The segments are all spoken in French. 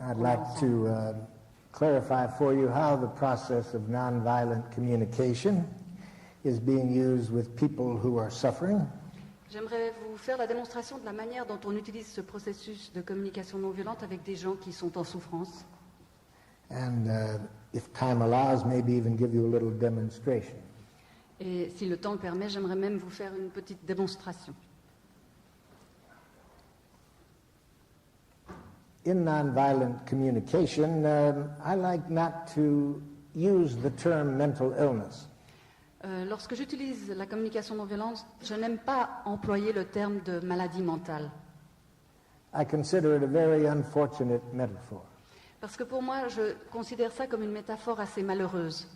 I'd like to clarify for you how the process of nonviolent communication is being used with people who are suffering. J'aimerais vous faire la démonstration de la manière dont on utilise ce processus de communication non violente avec des gens qui sont en souffrance. And if time allows, maybe even give you a little demonstration. Et si le temps le permet, j'aimerais même vous faire une petite démonstration. In nonviolent communication, I like not to use the term mental illness. Lorsque j'utilise la communication non violente, je n'aime pas employer le terme de maladie mentale. I consider it a very unfortunate metaphor. Parce que pour moi, je considère ça comme une métaphore assez malheureuse.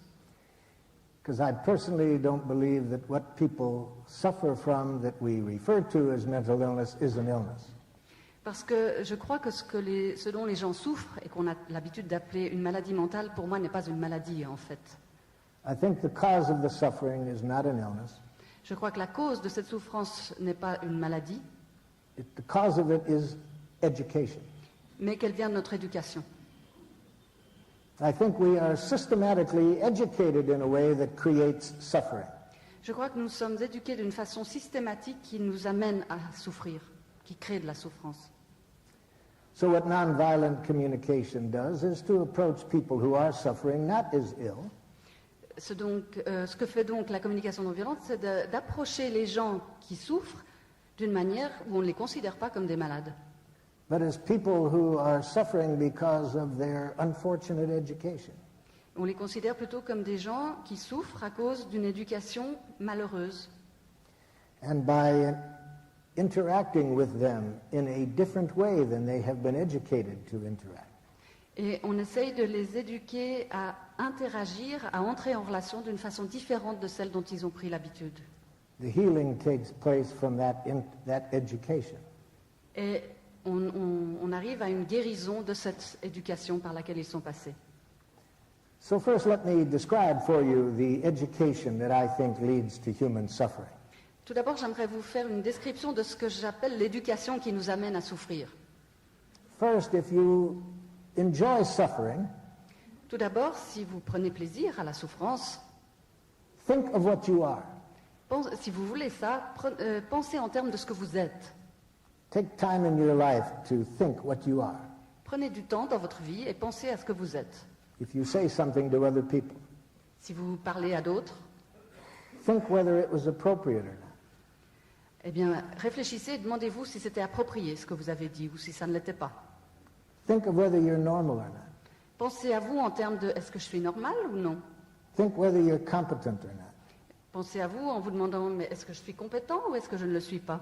Because I personally don't believe that what people suffer from that we refer to as mental illness is an illness. Parce que je crois que ce dont les gens souffrent et qu'on a l'habitude d'appeler une maladie mentale, pour moi, n'est pas une maladie, en fait. I think the cause of the suffering is not an illness. Je crois que la cause de cette souffrance n'est pas une maladie, The cause of it is education. mais qu'elle vient de notre éducation. I think we are systematically educated in a way that creates suffering. Je crois que nous sommes éduqués d'une façon systématique qui nous amène à souffrir, qui crée de la souffrance. So what nonviolent communication does is to approach people who are suffering not as ill, Ce que fait donc la communication non violente, c'est d'approcher les gens qui souffrent d'une manière où on ne les considère pas comme des malades, but as people who are suffering because of their unfortunate education. on les considère plutôt comme des gens qui souffrent à cause d'une éducation malheureuse. And by interacting with them in a different way than they have been educated to interact. Et on essaye de les éduquer à interagir, à entrer en relation d'une façon différente de celle dont ils ont pris l'habitude. The healing takes place from that education. Et on arrive à une guérison de cette éducation par laquelle ils sont passés. So first let me describe for you the education that I think leads to human suffering. Tout d'abord, j'aimerais vous faire une description de ce que j'appelle l'éducation qui nous amène à souffrir. First, if you enjoy suffering, Tout d'abord, si vous prenez plaisir à la souffrance, think of what you are. si vous voulez ça, pensez en termes de ce que vous êtes. Take time in your life to think what you are. Prenez du temps dans votre vie et pensez à ce que vous êtes. If you say something to other people, Si vous parlez à d'autres, think whether it was appropriate or not. eh bien, réfléchissez et demandez-vous si c'était approprié ce que vous avez dit ou si ça ne l'était pas. Think of whether you're normal or not. Pensez à vous en termes de est-ce que je suis normal ou non? Think whether you're competent or not. Pensez à vous en vous demandant mais est-ce que je suis compétent ou est-ce que je ne le suis pas?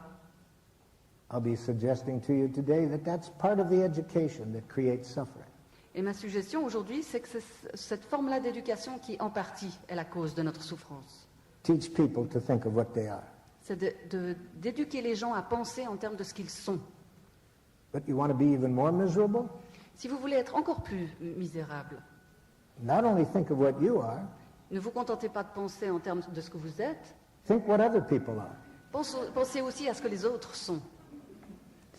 I'll be suggesting to you today that that's part of the education that creates suffering. Et ma suggestion aujourd'hui, c'est que c'est cette forme-là d'éducation qui, en partie, est la cause de notre souffrance. Teach people to think of what they are. C'est d'éduquer les gens à penser en termes de ce qu'ils sont. But you want to be even more miserable? Si vous voulez être encore plus misérable, Not only think of what you are, ne vous contentez pas de penser en termes de ce que vous êtes, think what other people are. pensez aussi à ce que les autres sont.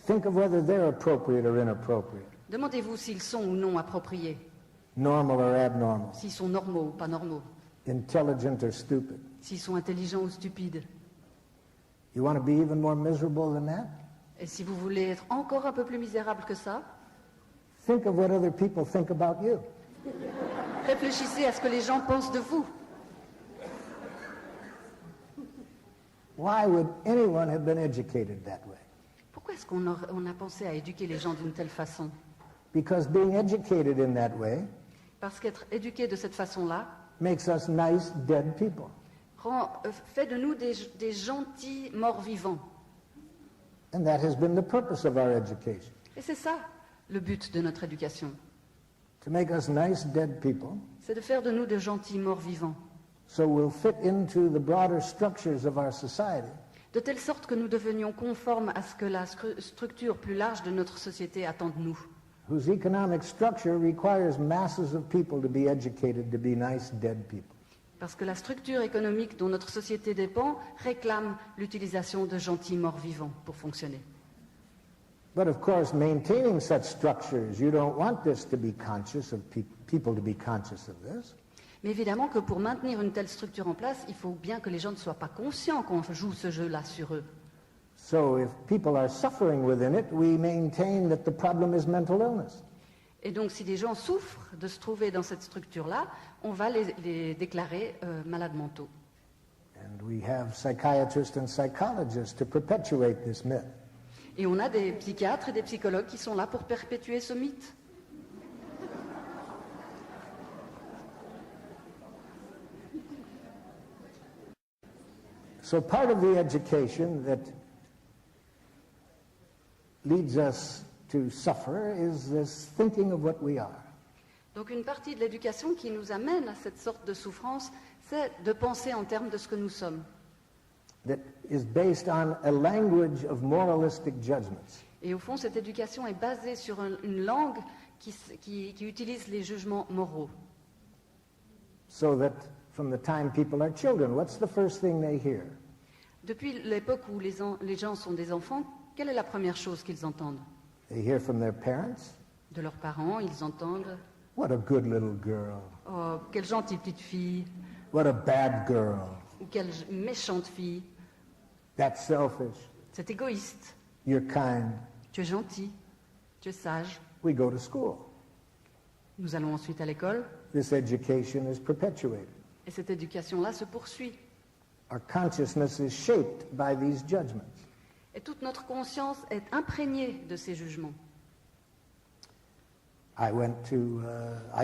Think of whether they're appropriate or inappropriate, Demandez-vous s'ils sont ou non appropriés, normal or abnormal, s'ils sont normaux ou pas normaux, intelligent or stupid. s'ils sont intelligents ou stupides. You want to be even more miserable than that? Et si vous voulez être encore un peu plus misérable que ça, Think of what other people think about you. réfléchissez à ce que les gens pensent de vous. Why would anyone have been educated that way? Pourquoi est-ce qu'on a pensé à éduquer les gens d'une telle façon? Because being educated in that way Parce qu'être éduqué de cette façon-là makes us nice, dead people. fait de nous des gentils morts-vivants. And that has been the purpose of our education. Et c'est ça le but de notre éducation. To make us nice, dead people, C'est de faire de nous de gentils morts-vivants. so we'll fit into the broader structures of our society. De telle sorte que nous devenions conformes à ce que la structure plus large de notre société attend de nous. Whose economic structure requires masses of people to be educated to be nice, dead people. Parce que la structure économique dont notre société dépend réclame l'utilisation de gentils morts-vivants pour fonctionner. But of course, maintaining such structures, you don't want this to be conscious of people to be conscious of this. Mais évidemment que pour maintenir une telle structure en place, il faut bien que les gens ne soient pas conscients qu'on joue ce jeu-là sur eux. So if people are suffering within it, we maintain that the problem is mental illness. Et donc si des gens souffrent de se trouver dans cette structure-là, on va les déclarer malades mentaux. And we have psychiatrists and psychologists to perpetuate this myth. Et on a des psychiatres et des psychologues qui sont là pour perpétuer ce mythe. So part of the education that leads us to suffer is this thinking of what we are. Donc une partie de l'éducation qui nous amène à cette sorte de souffrance, c'est de penser en termes de ce que nous sommes. That is based on a language of moralistic judgments. Et au fond, cette éducation est basée sur une langue qui utilise les jugements moraux. So that from the time people are children, what's the first thing they hear? Depuis l'époque où les gens sont des enfants, quelle est la première chose qu'ils entendent? They hear from their parents, De leurs parents, ils entendent « What a good little girl. « Oh, quelle gentille petite fille !» What a bad girl. ou « Quelle méchante fille !» That's selfish. C'est égoïste. You're kind. Tu es gentil. Tu es sage. We go to school. Nous allons ensuite à l'école. This education is perpetuated. Et cette éducation-là se poursuit. Our consciousness is shaped by these judgments. Et toute notre conscience est imprégnée de ces jugements. I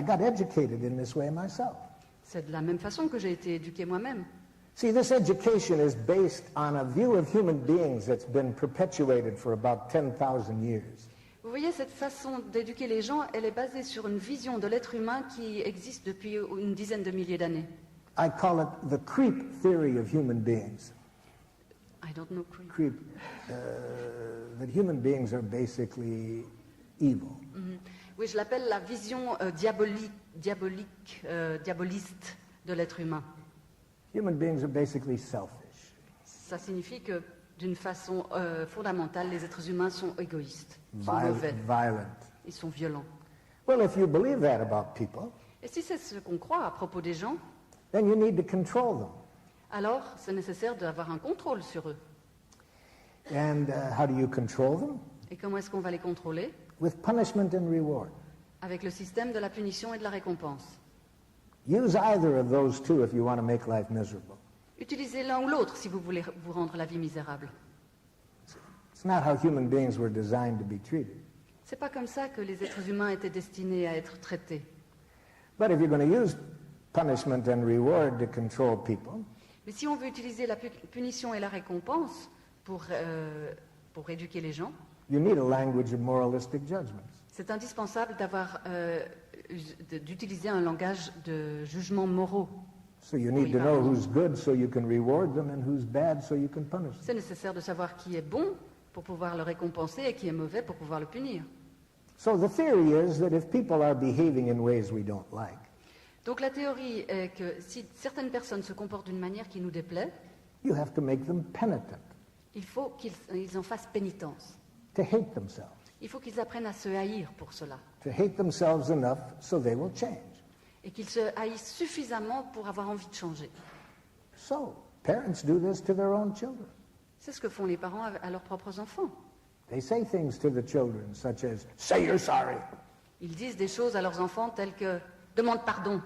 got educated in this way myself. C'est de la même façon que j'ai été éduquée moi-même. See, this education is based on a view of human beings that's been perpetuated for about 10,000 years. Vous voyez, cette façon d'éduquer les gens, elle est basée sur une vision de l'être humain qui existe depuis une dizaine de milliers d'années. I call it the creep theory of human beings. I don't know. Creep, that human beings are basically evil. Oui, je l'appelle la vision diaboliste de l'être humain. Human beings are basically selfish. Ça signifie que, d'une façon fondamentale, les êtres humains sont égoïstes, sont mauvais, Violent. ils sont violents. Well, if you believe that about people, Et si c'est ce qu'on croit à propos des gens, then you need to control them. alors c'est nécessaire d'avoir un contrôle sur eux. And how do you control them? Et comment est-ce qu'on va les contrôler? With punishment and reward. Avec le système de la punition et de la récompense. Use either of those two if you want to make life miserable. Utilisez l'un ou l'autre si vous voulez vous rendre la vie misérable. It's not how human beings were designed to be treated. C'est pas comme ça que les êtres humains étaient destinés à être traités. But if you're going to use punishment and reward to control people, Mais si on veut utiliser la punition et la récompense pour éduquer les gens, you need a language of moralistic judgments. c'est indispensable d'utiliser un langage de jugements moraux. So you need to know who's good so you can reward them and who's bad so you can punish them. C'est nécessaire de savoir qui est bon pour pouvoir le récompenser et qui est mauvais pour pouvoir le punir. So the theory is that if people are behaving in ways we don't like, Donc la théorie est que si certaines personnes se comportent d'une manière qui nous déplaît, you have to make them penitent, il faut qu'ils en fassent pénitence. to hate themselves, Il faut qu'ils apprennent à se haïr pour cela. to hate themselves enough so they will change. Et qu'ils se haïssent suffisamment pour avoir envie de changer. So parents do this to their own children. C'est ce que font les parents à leurs propres enfants. They say things to the children such as, say you're sorry. Ils disent des choses à leurs enfants telles que « demande pardon ».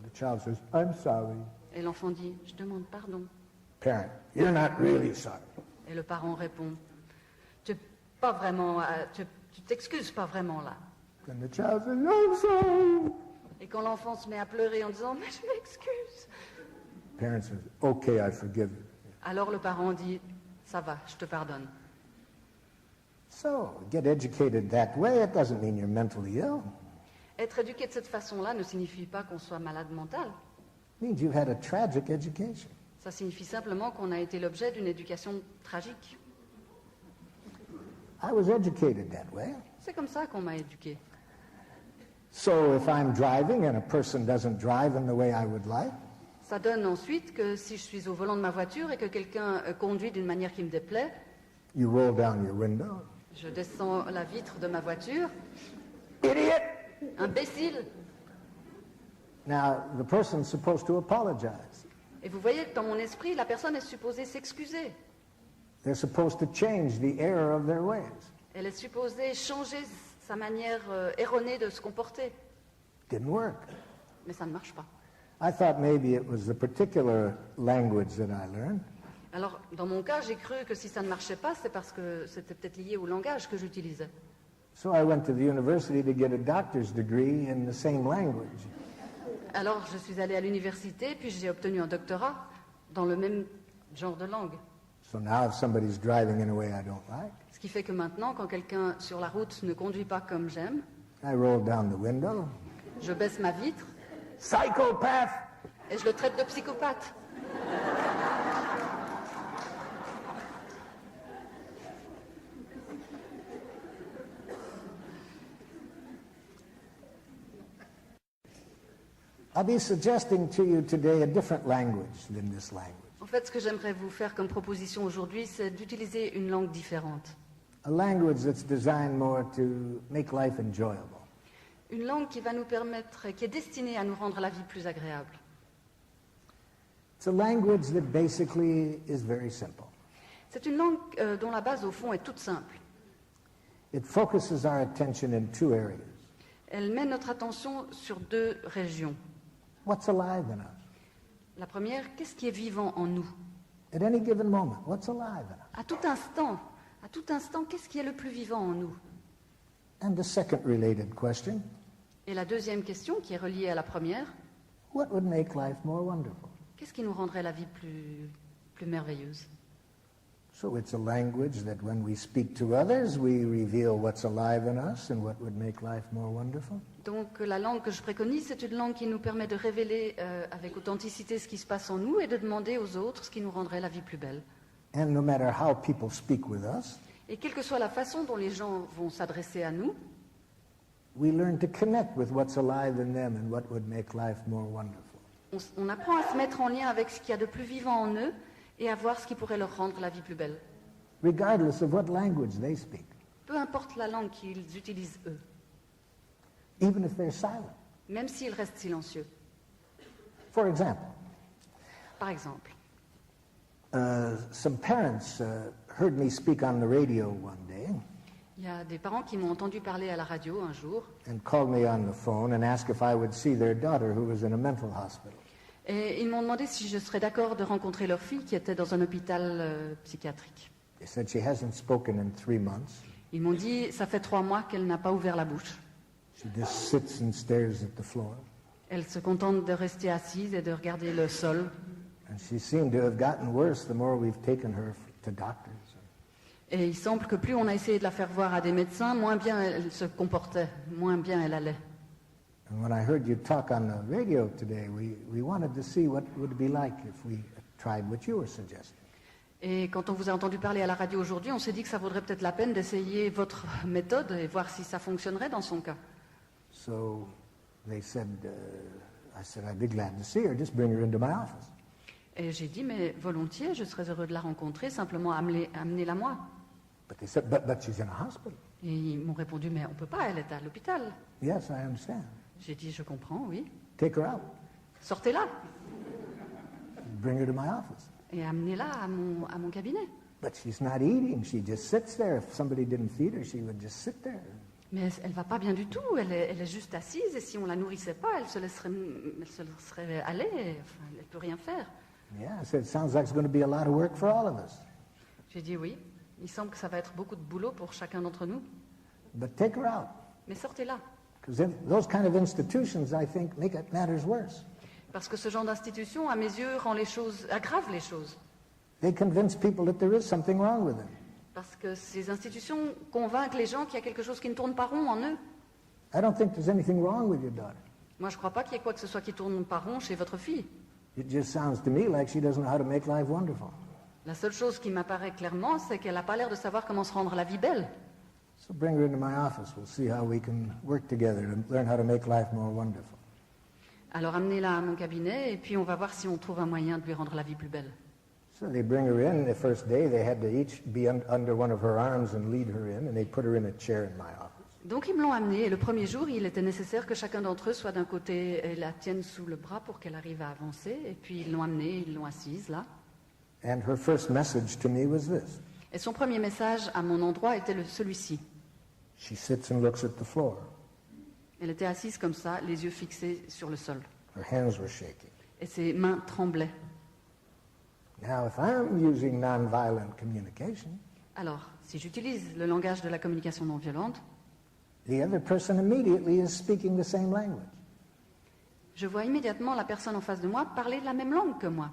The child says, I'm sorry. Et l'enfant dit « je demande pardon Parent, you're not really sorry. ». Et le parent répond « tu t'excuses pas vraiment là And the child says, I'm sorry. ». Et quand l'enfant se met à pleurer en disant « mais je m'excuse », Parent says, okay, I forgive you. alors le parent dit « ça va, je te pardonne ». So, get educated that way, it doesn't mean you're mentally ill. Être éduqué de cette façon-là ne signifie pas qu'on soit malade mental. It means you've had a tragic education. Ça signifie simplement qu'on a été l'objet d'une éducation tragique. I was educated that way. C'est comme ça qu'on m'a éduqué. So if I'm driving and a person doesn't drive in the way I would like, Ça donne ensuite que si je suis au volant de ma voiture et que quelqu'un conduit d'une manière qui me déplaît, you roll down your window, Je descends la vitre de ma voiture. Idiot! Imbécile! Now, the person's supposed to apologize. Et vous voyez que dans mon esprit, la personne est supposée s'excuser. They're supposed to change the error of their ways. Elle est supposée changer sa manière erronée de se comporter. Didn't work. Mais ça ne marche pas. I thought maybe it was the particular language that I learned. Alors, dans mon cas, j'ai cru que si ça ne marchait pas, c'est parce que c'était peut-être lié au langage que j'utilisais. So I went to the university to get a doctor's degree in the same language. Alors, je suis allée à l'université, puis j'ai obtenu un doctorat dans le même genre de langue. So now if somebody's driving in a way I don't like, Ce qui fait que maintenant, quand quelqu'un sur la route ne conduit pas comme j'aime, I roll down the window. je baisse ma vitre Psychopath! et je le traite de psychopathe. I'll be suggesting to you today a different language than this language. En fait, ce que j'aimerais vous faire comme proposition aujourd'hui, c'est d'utiliser une langue différente. A language that's designed more to make life enjoyable. Une langue qui va nous permettre, qui est destinée à nous rendre la vie plus agréable. It's a language that basically is very simple. C'est une langue dont la base, au fond, est toute simple. It focuses our attention in two areas. Elle met notre attention sur deux régions. What's alive in us? La première, qu'est-ce qui est vivant en nous? At any given moment, what's alive in us? À tout instant, qu'est-ce qui est le plus vivant en nous? And the second related question, Et la deuxième question, qui est reliée à la première, what would make life more wonderful? qu'est-ce qui nous rendrait la vie plus merveilleuse? So it's a language that when we speak to others, we reveal what's alive in us and what would make life more wonderful. Donc la langue que je préconise, c'est une langue qui nous permet de révéler avec authenticité ce qui se passe en nous et de demander aux autres ce qui nous rendrait la vie plus belle. And no matter how people speak with us, Et quelle que soit la façon dont les gens vont s'adresser à nous, we learn to connect with what's alive in them and what would make life more wonderful. on apprend à se mettre en lien avec ce qu'il y a de plus vivant en eux et à voir ce qui pourrait leur rendre la vie plus belle. Regardless of what language they speak, Peu importe la langue qu'ils utilisent eux, even if they're silent. même s'ils restent silencieux. For example, Par exemple, some parents heard me speak on the radio one day il y a des parents qui m'ont entendu parler à la radio un jour and called me on the phone and asked if I would see their daughter who was in a mental hospital. et ils m'ont demandé si je serais d'accord de rencontrer leur fille qui était dans un hôpital psychiatrique. They said she hasn't spoken in 3 months. Ils m'ont dit, ça fait 3 mois qu'elle n'a pas ouvert la bouche. She just sits and stares at the floor. Elle se contente de rester assise et de regarder le sol. And she seemed to have gotten worse the more we've taken her to doctors. Et il semble que plus on a essayé de la faire voir à des médecins, moins bien elle se comportait, moins bien elle allait. And when I heard you talk on the radio today, we wanted to see what it would be like if we tried what you were suggesting. Et quand on vous a entendu parler à la radio aujourd'hui, on s'est dit que ça vaudrait peut-être la peine d'essayer votre méthode et voir si ça fonctionnerait dans son cas. So they said, I said, I'd be glad to see her. Just bring her into my office. Et j'ai dit, mais volontiers, je serais heureux de la rencontrer, simplement amenez-la moi. But they said, but she's in a hospital. Et ils m'ont répondu, mais on ne peut pas, elle est à l'hôpital. Yes, I understand. J'ai dit, je comprends, oui. Take her out. Sortez-la Bring her to my office. et amenez-la à mon cabinet. But she's not eating. She just sits there. If somebody didn't feed her, she would just sit there. Mais elle va pas bien du tout, elle est juste assise et si on la nourrissait pas, elle se laisserait aller, enfin, elle peut rien faire. Yeah, I said, it sounds like it's going to be a lot of work for all of us. J'ai dit oui, il semble que ça va être beaucoup de boulot pour chacun d'entre nous, But take her out. mais sortez-la. Because those kind of institutions, I think, make it matters worse. Parce que ce genre d'institution, à mes yeux, aggrave les choses. They convince people that there is something wrong with them. Parce que ces institutions convainquent les gens qu'il y a quelque chose qui ne tourne pas rond en eux. I don't think there's anything wrong with your daughter. Moi, je ne crois pas qu'il y ait quoi que ce soit qui tourne pas rond chez votre fille. It just sounds to me like she doesn't know how to make life wonderful. La seule chose qui m'apparaît clairement, c'est qu'elle n'a pas l'air de savoir comment se rendre la vie belle. So bring her into my office. We'll see how we can work together to learn how to make life more wonderful. Alors amenez-la à mon cabinet et puis on va voir si on trouve un moyen de lui rendre la vie plus belle. So they bring her in. The first day, they had to each be under one of her arms and lead her in, and they put her in a chair in my office. Donc ils me l'ont amenée et le premier jour, il était nécessaire que chacun d'entre eux soit d'un côté et la tienne sous le bras pour qu'elle arrive à avancer. Et puis ils l'ont amenée, ils l'ont assise là. And her first message to me was this. Et son premier message à mon endroit était celui-ci. She sits and looks at the floor. Elle était assise comme ça, les yeux fixés sur le sol. Her hands were shaking. Et ses mains tremblaient. Now, if I'm using nonviolent communication, Alors, si j'utilise le langage de la communication non violente, the other person immediately is speaking the same language. je vois immédiatement la personne en face de moi parler la même langue que moi.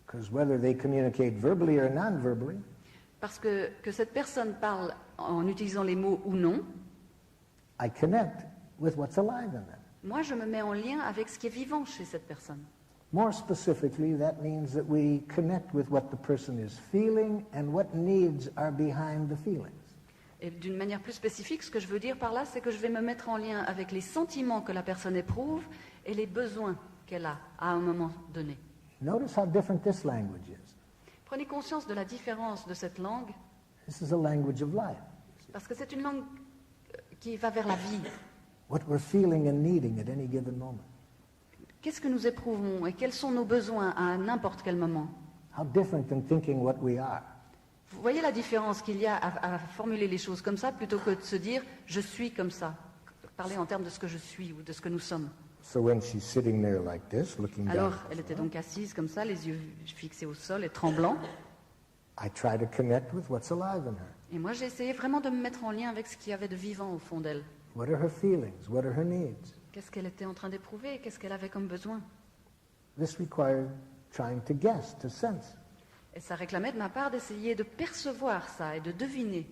Because whether they communicate verbally or non-verbally, Parce que cette personne parle en utilisant les mots ou non, I connect with what's alive in them. moi je me mets en lien avec ce qui est vivant chez cette personne. More specifically, that means that we connect with what the person is feeling and what needs are behind the feelings. Et d'une manière plus spécifique, ce que je veux dire par là, c'est que je vais me mettre en lien avec les sentiments que la personne éprouve et les besoins qu'elle a à un moment donné. Notice how different this language is. Prenez conscience de la différence de cette langue, This is a language of life. parce que c'est une langue qui va vers la vie. What we're feeling and needing at any given moment. Qu'est-ce que nous éprouvons et quels sont nos besoins à n'importe quel moment? How different than thinking what we are. Vous voyez la différence qu'il y a à formuler les choses comme ça plutôt que de se dire « je suis comme ça », parler en termes de ce que je suis ou de ce que nous sommes. So when she's sitting there like this, looking down, Alors, elle était donc assise comme ça, les yeux fixés au sol et tremblants. I try to connect with what's alive in her. Et moi, j'ai essayé vraiment de me mettre en lien avec ce qu'il y avait de vivant au fond d'elle. What are her feelings? What are her needs? Qu'est-ce qu'elle était en train d'éprouver? Qu'est-ce qu'elle avait comme besoin? This required trying to guess, to sense. Et ça réclamait de ma part d'essayer de percevoir ça et de deviner.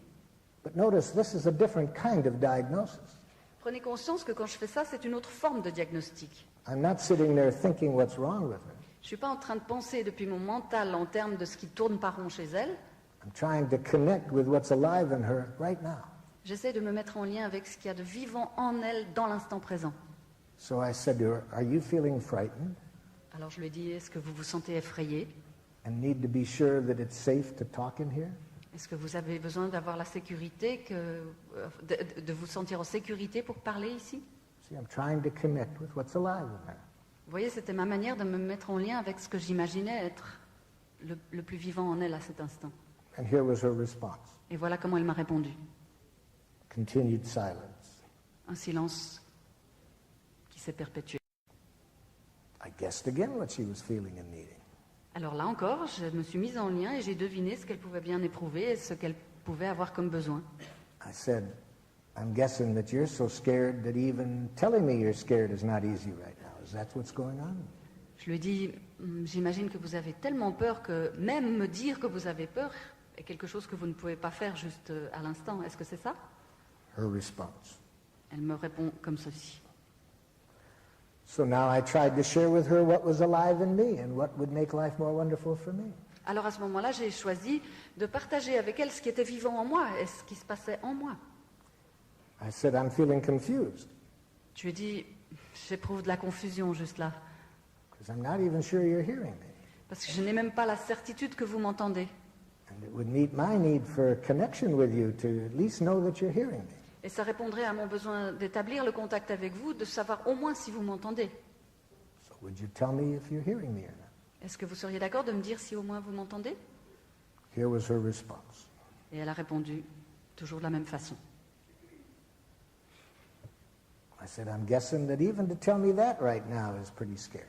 But notice, this is a different kind of diagnosis. Prenez conscience que quand je fais ça, c'est une autre forme de diagnostic. I'm not sitting there thinking what's wrong with her. Je ne suis pas en train de penser depuis mon mental en termes de ce qui tourne pas rond chez elle. I'm trying to connect with what's alive in her right now. J'essaie de me mettre en lien avec ce qu'il y a de vivant en elle dans l'instant présent. So I said to her, are you feeling frightened Alors je lui ai dit, est-ce que vous vous sentez effrayé? and need to be sure that it's safe to talk in here? Est-ce que vous avez besoin d'avoir la sécurité, de vous sentir en sécurité pour parler ici? See, I'm trying to connect with what's alive in her. Vous voyez, c'était ma manière de me mettre en lien avec ce que j'imaginais être le plus vivant en elle à cet instant. And here was her response. Et voilà comment elle m'a répondu. Continued silence. Un silence qui s'est perpétué. I guessed again what she was feeling and needing. Alors là encore, je me suis mise en lien et j'ai deviné ce qu'elle pouvait bien éprouver et ce qu'elle pouvait avoir comme besoin. I said, I'm guessing that you're so scared that even telling me you're scared is not easy right now. Is that what's going on? Je lui ai dit, j'imagine que vous avez tellement peur que même me dire que vous avez peur est quelque chose que vous ne pouvez pas faire juste à l'instant. Est-ce que c'est ça? Her response. Elle me répond comme ceci. So now I tried to share with her what was alive in me and what would make life more wonderful for me. Alors à ce moment-là, j'ai choisi de partager avec elle ce qui était vivant en moi et ce qui se passait en moi. I said, I'm feeling confused Je lui ai dit, j'éprouve de la confusion juste là, because I'm not even sure you're hearing me. parce que je n'ai même pas la certitude que vous m'entendez. And it would meet my need for connection with you to at least know that you're hearing me. Et ça répondrait à mon besoin d'établir le contact avec vous, de savoir au moins si vous m'entendez. So would you tell me if you're hearing me or not? Est-ce que vous seriez d'accord de me dire si au moins vous m'entendez? Here was her response. Et elle a répondu toujours de la même façon. I said, I'm guessing that even to tell me that right now is pretty scary.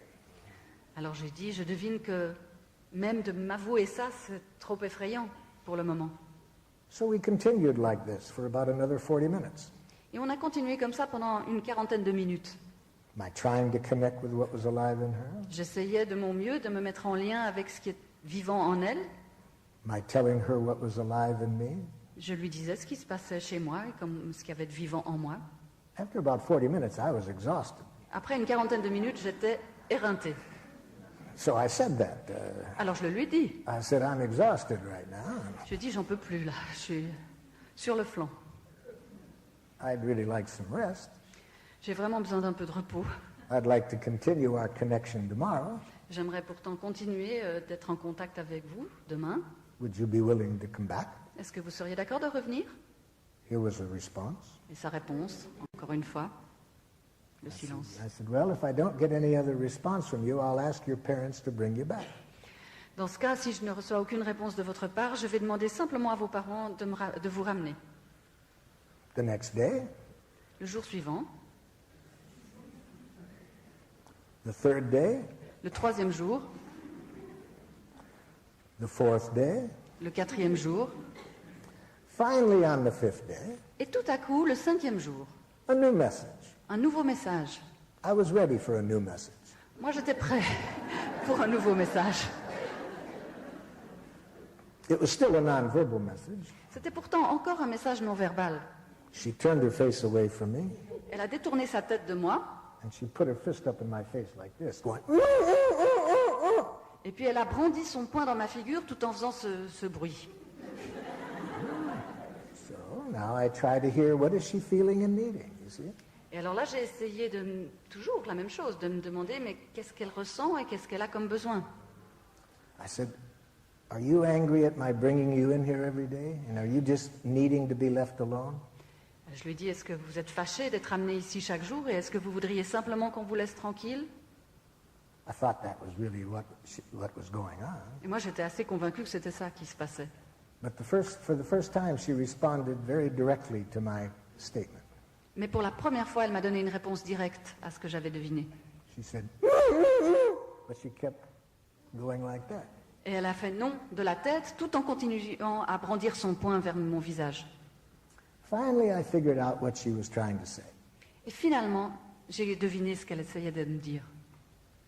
Alors j'ai dit, je devine que même de m'avouer ça, c'est trop effrayant pour le moment. So we continued like this for about another 40 minutes. Et on a continué comme ça pendant une quarantaine de minutes. Am I trying to connect with what was alive in her? J'essayais de mon mieux de me mettre en lien avec ce qui est vivant en elle. Am I telling her what was alive in me? Je lui disais ce qui se passait chez moi et comme ce qu'il y avait de vivant en moi. After about 40 minutes, I was exhausted. Après une quarantaine de minutes, j'étais éreintée. So I said that. Alors je le lui ai dit. I said, I'm exhausted right now. Je lui ai dit, j'en peux plus là, je suis sur le flanc. I'd really like some rest. J'ai vraiment besoin d'un peu de repos. I'd like to continue our connection tomorrow. J'aimerais pourtant continuer d'être en contact avec vous demain. Would you be willing to come back? Est-ce que vous seriez d'accord de revenir? Here was the response. Et sa réponse, encore une fois, le silence. I said, well, if I don't get any other response from you, I'll ask your parents to bring you back. Dans ce cas, si je ne reçois aucune réponse de votre part, je vais demander simplement à vos parents de vous ramener. The next day, Le jour suivant, the third day, le troisième jour, the fourth day, le quatrième jour, finally on the fifth day, et tout à coup, le cinquième jour, a new message. un nouveau message. I was ready for a new message. Moi, j'étais prêt pour un nouveau message. It was still a non-verbal message. C'était pourtant encore un message non verbal. She turned her face away from me, Elle a détourné sa tête de moi, and she put her fist up in my face like this, going, et puis elle a brandi son poing dans ma figure tout en faisant ce bruit. So now I try to hear what is she feeling and needing, you see? Et alors là, j'ai essayé toujours la même chose, de me demander, mais qu'est-ce qu'elle ressent et qu'est-ce qu'elle a comme besoin? I said, are you angry at my bringing you in here every day? And are you just needing to be left alone? Je lui ai dit, est-ce que vous êtes fâché d'être amené ici chaque jour et est-ce que vous voudriez simplement qu'on vous laisse tranquille? I thought that was really what was going on. Et moi, j'étais assez convaincue que c'était ça qui se passait. But for the first time, she responded very directly to my statement. Mais pour la première fois, elle m'a donné une réponse directe à ce que j'avais deviné. She said, but she kept going like that. Et elle a fait non de la tête tout en continuant à brandir son poing vers mon visage. Finally, I figured out what she was trying to say. Et finalement, j'ai deviné ce qu'elle essayait de me dire.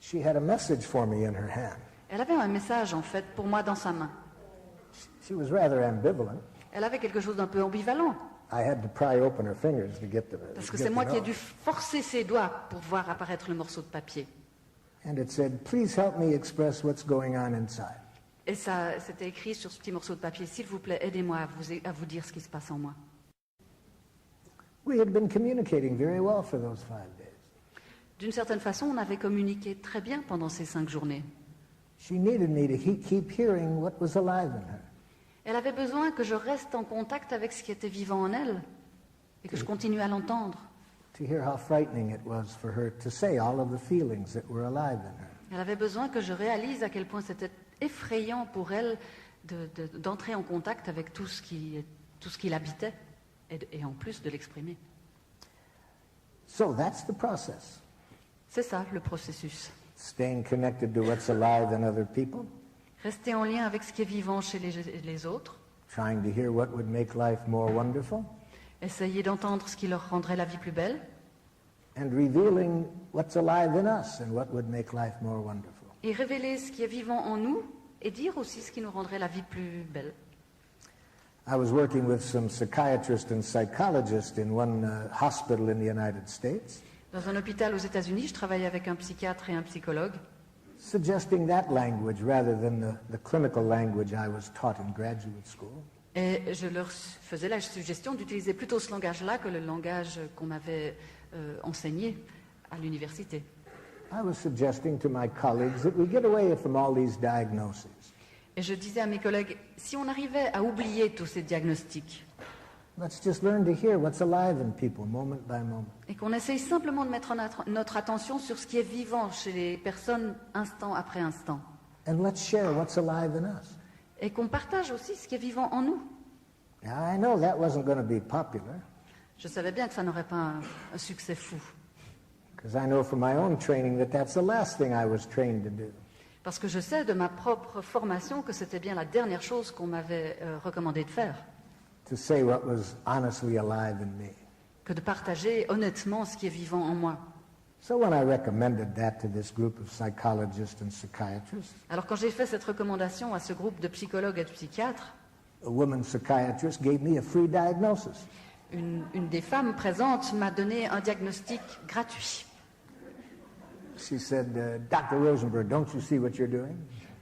She had a message for me in her hand. Elle avait un message, en fait, pour moi dans sa main. She was rather ambivalent. Elle avait quelque chose d'un peu ambivalent. I had to pry open her fingers to get the. Parce que get c'est the moi qui ai note. dû forcer ses doigts pour voir apparaître le morceau de papier. And it said, please help me express what's going on inside. Et ça, c'était écrit sur ce petit morceau de papier. S'il vous plaît, aidez-moi à vous dire ce qui se passe en moi. We had been communicating very well for those 5 days. D'une certaine façon, on avait communiqué très bien pendant ces 5 journées. She needed me to keep hearing what was alive in her. Elle avait besoin que je reste en contact avec ce qui était vivant en elle et que je continue à l'entendre. To hear how frightening it was for her to say all of the feelings that were alive in her. Elle avait besoin que je réalise à quel point c'était effrayant pour elle d'entrer en contact avec tout ce qui l'habitait et en plus de l'exprimer. So that's the process. C'est ça le processus. Staying connected to what's alive in other people, Rester en lien avec ce qui est vivant chez les autres, trying to hear what would make life more wonderful, essayer d'entendre ce qui leur rendrait la vie plus belle, and revealing what's alive in us and what would make life more wonderful. et révéler ce qui est vivant en nous et dire aussi ce qui nous rendrait la vie plus belle. I was working with some psychiatrists and psychologists in one hospital in the United States, Dans un hôpital aux États-Unis, je travaillais avec un psychiatre et un psychologue, suggesting that language rather than the clinical language I was taught in graduate school. et je leur faisais la suggestion d'utiliser plutôt ce langage-là que le langage qu'on m'avait enseigné à l'université. I was suggesting to my colleagues that we get away from all these diagnoses. Et je disais à mes collègues, si on arrivait à oublier tous ces diagnostics Let's just learn to hear what's alive in people moment by moment. et qu'on essaye simplement de mettre notre attention sur ce qui est vivant chez les personnes instant après instant, And let's share what's alive in us. et qu'on partage aussi ce qui est vivant en nous. Now, I know that wasn't going to be popular, Je savais bien que ça n'aurait pas un succès fou, because I know from my own training that that's the last thing I was trained to do. parce que je sais de ma propre formation que c'était bien la dernière chose qu'on m'avait recommandé de faire, To say what was honestly alive in me. que de partager honnêtement ce qui est vivant en moi. So when I recommended that to this group of psychologists and psychiatrists, Alors quand j'ai fait cette recommandation à ce groupe de psychologues et de psychiatres, a woman psychiatrist gave me a free diagnosis. une des femmes présentes m'a donné un diagnostic gratuit. She said, Dr. Rosenberg, don't you see what you're doing?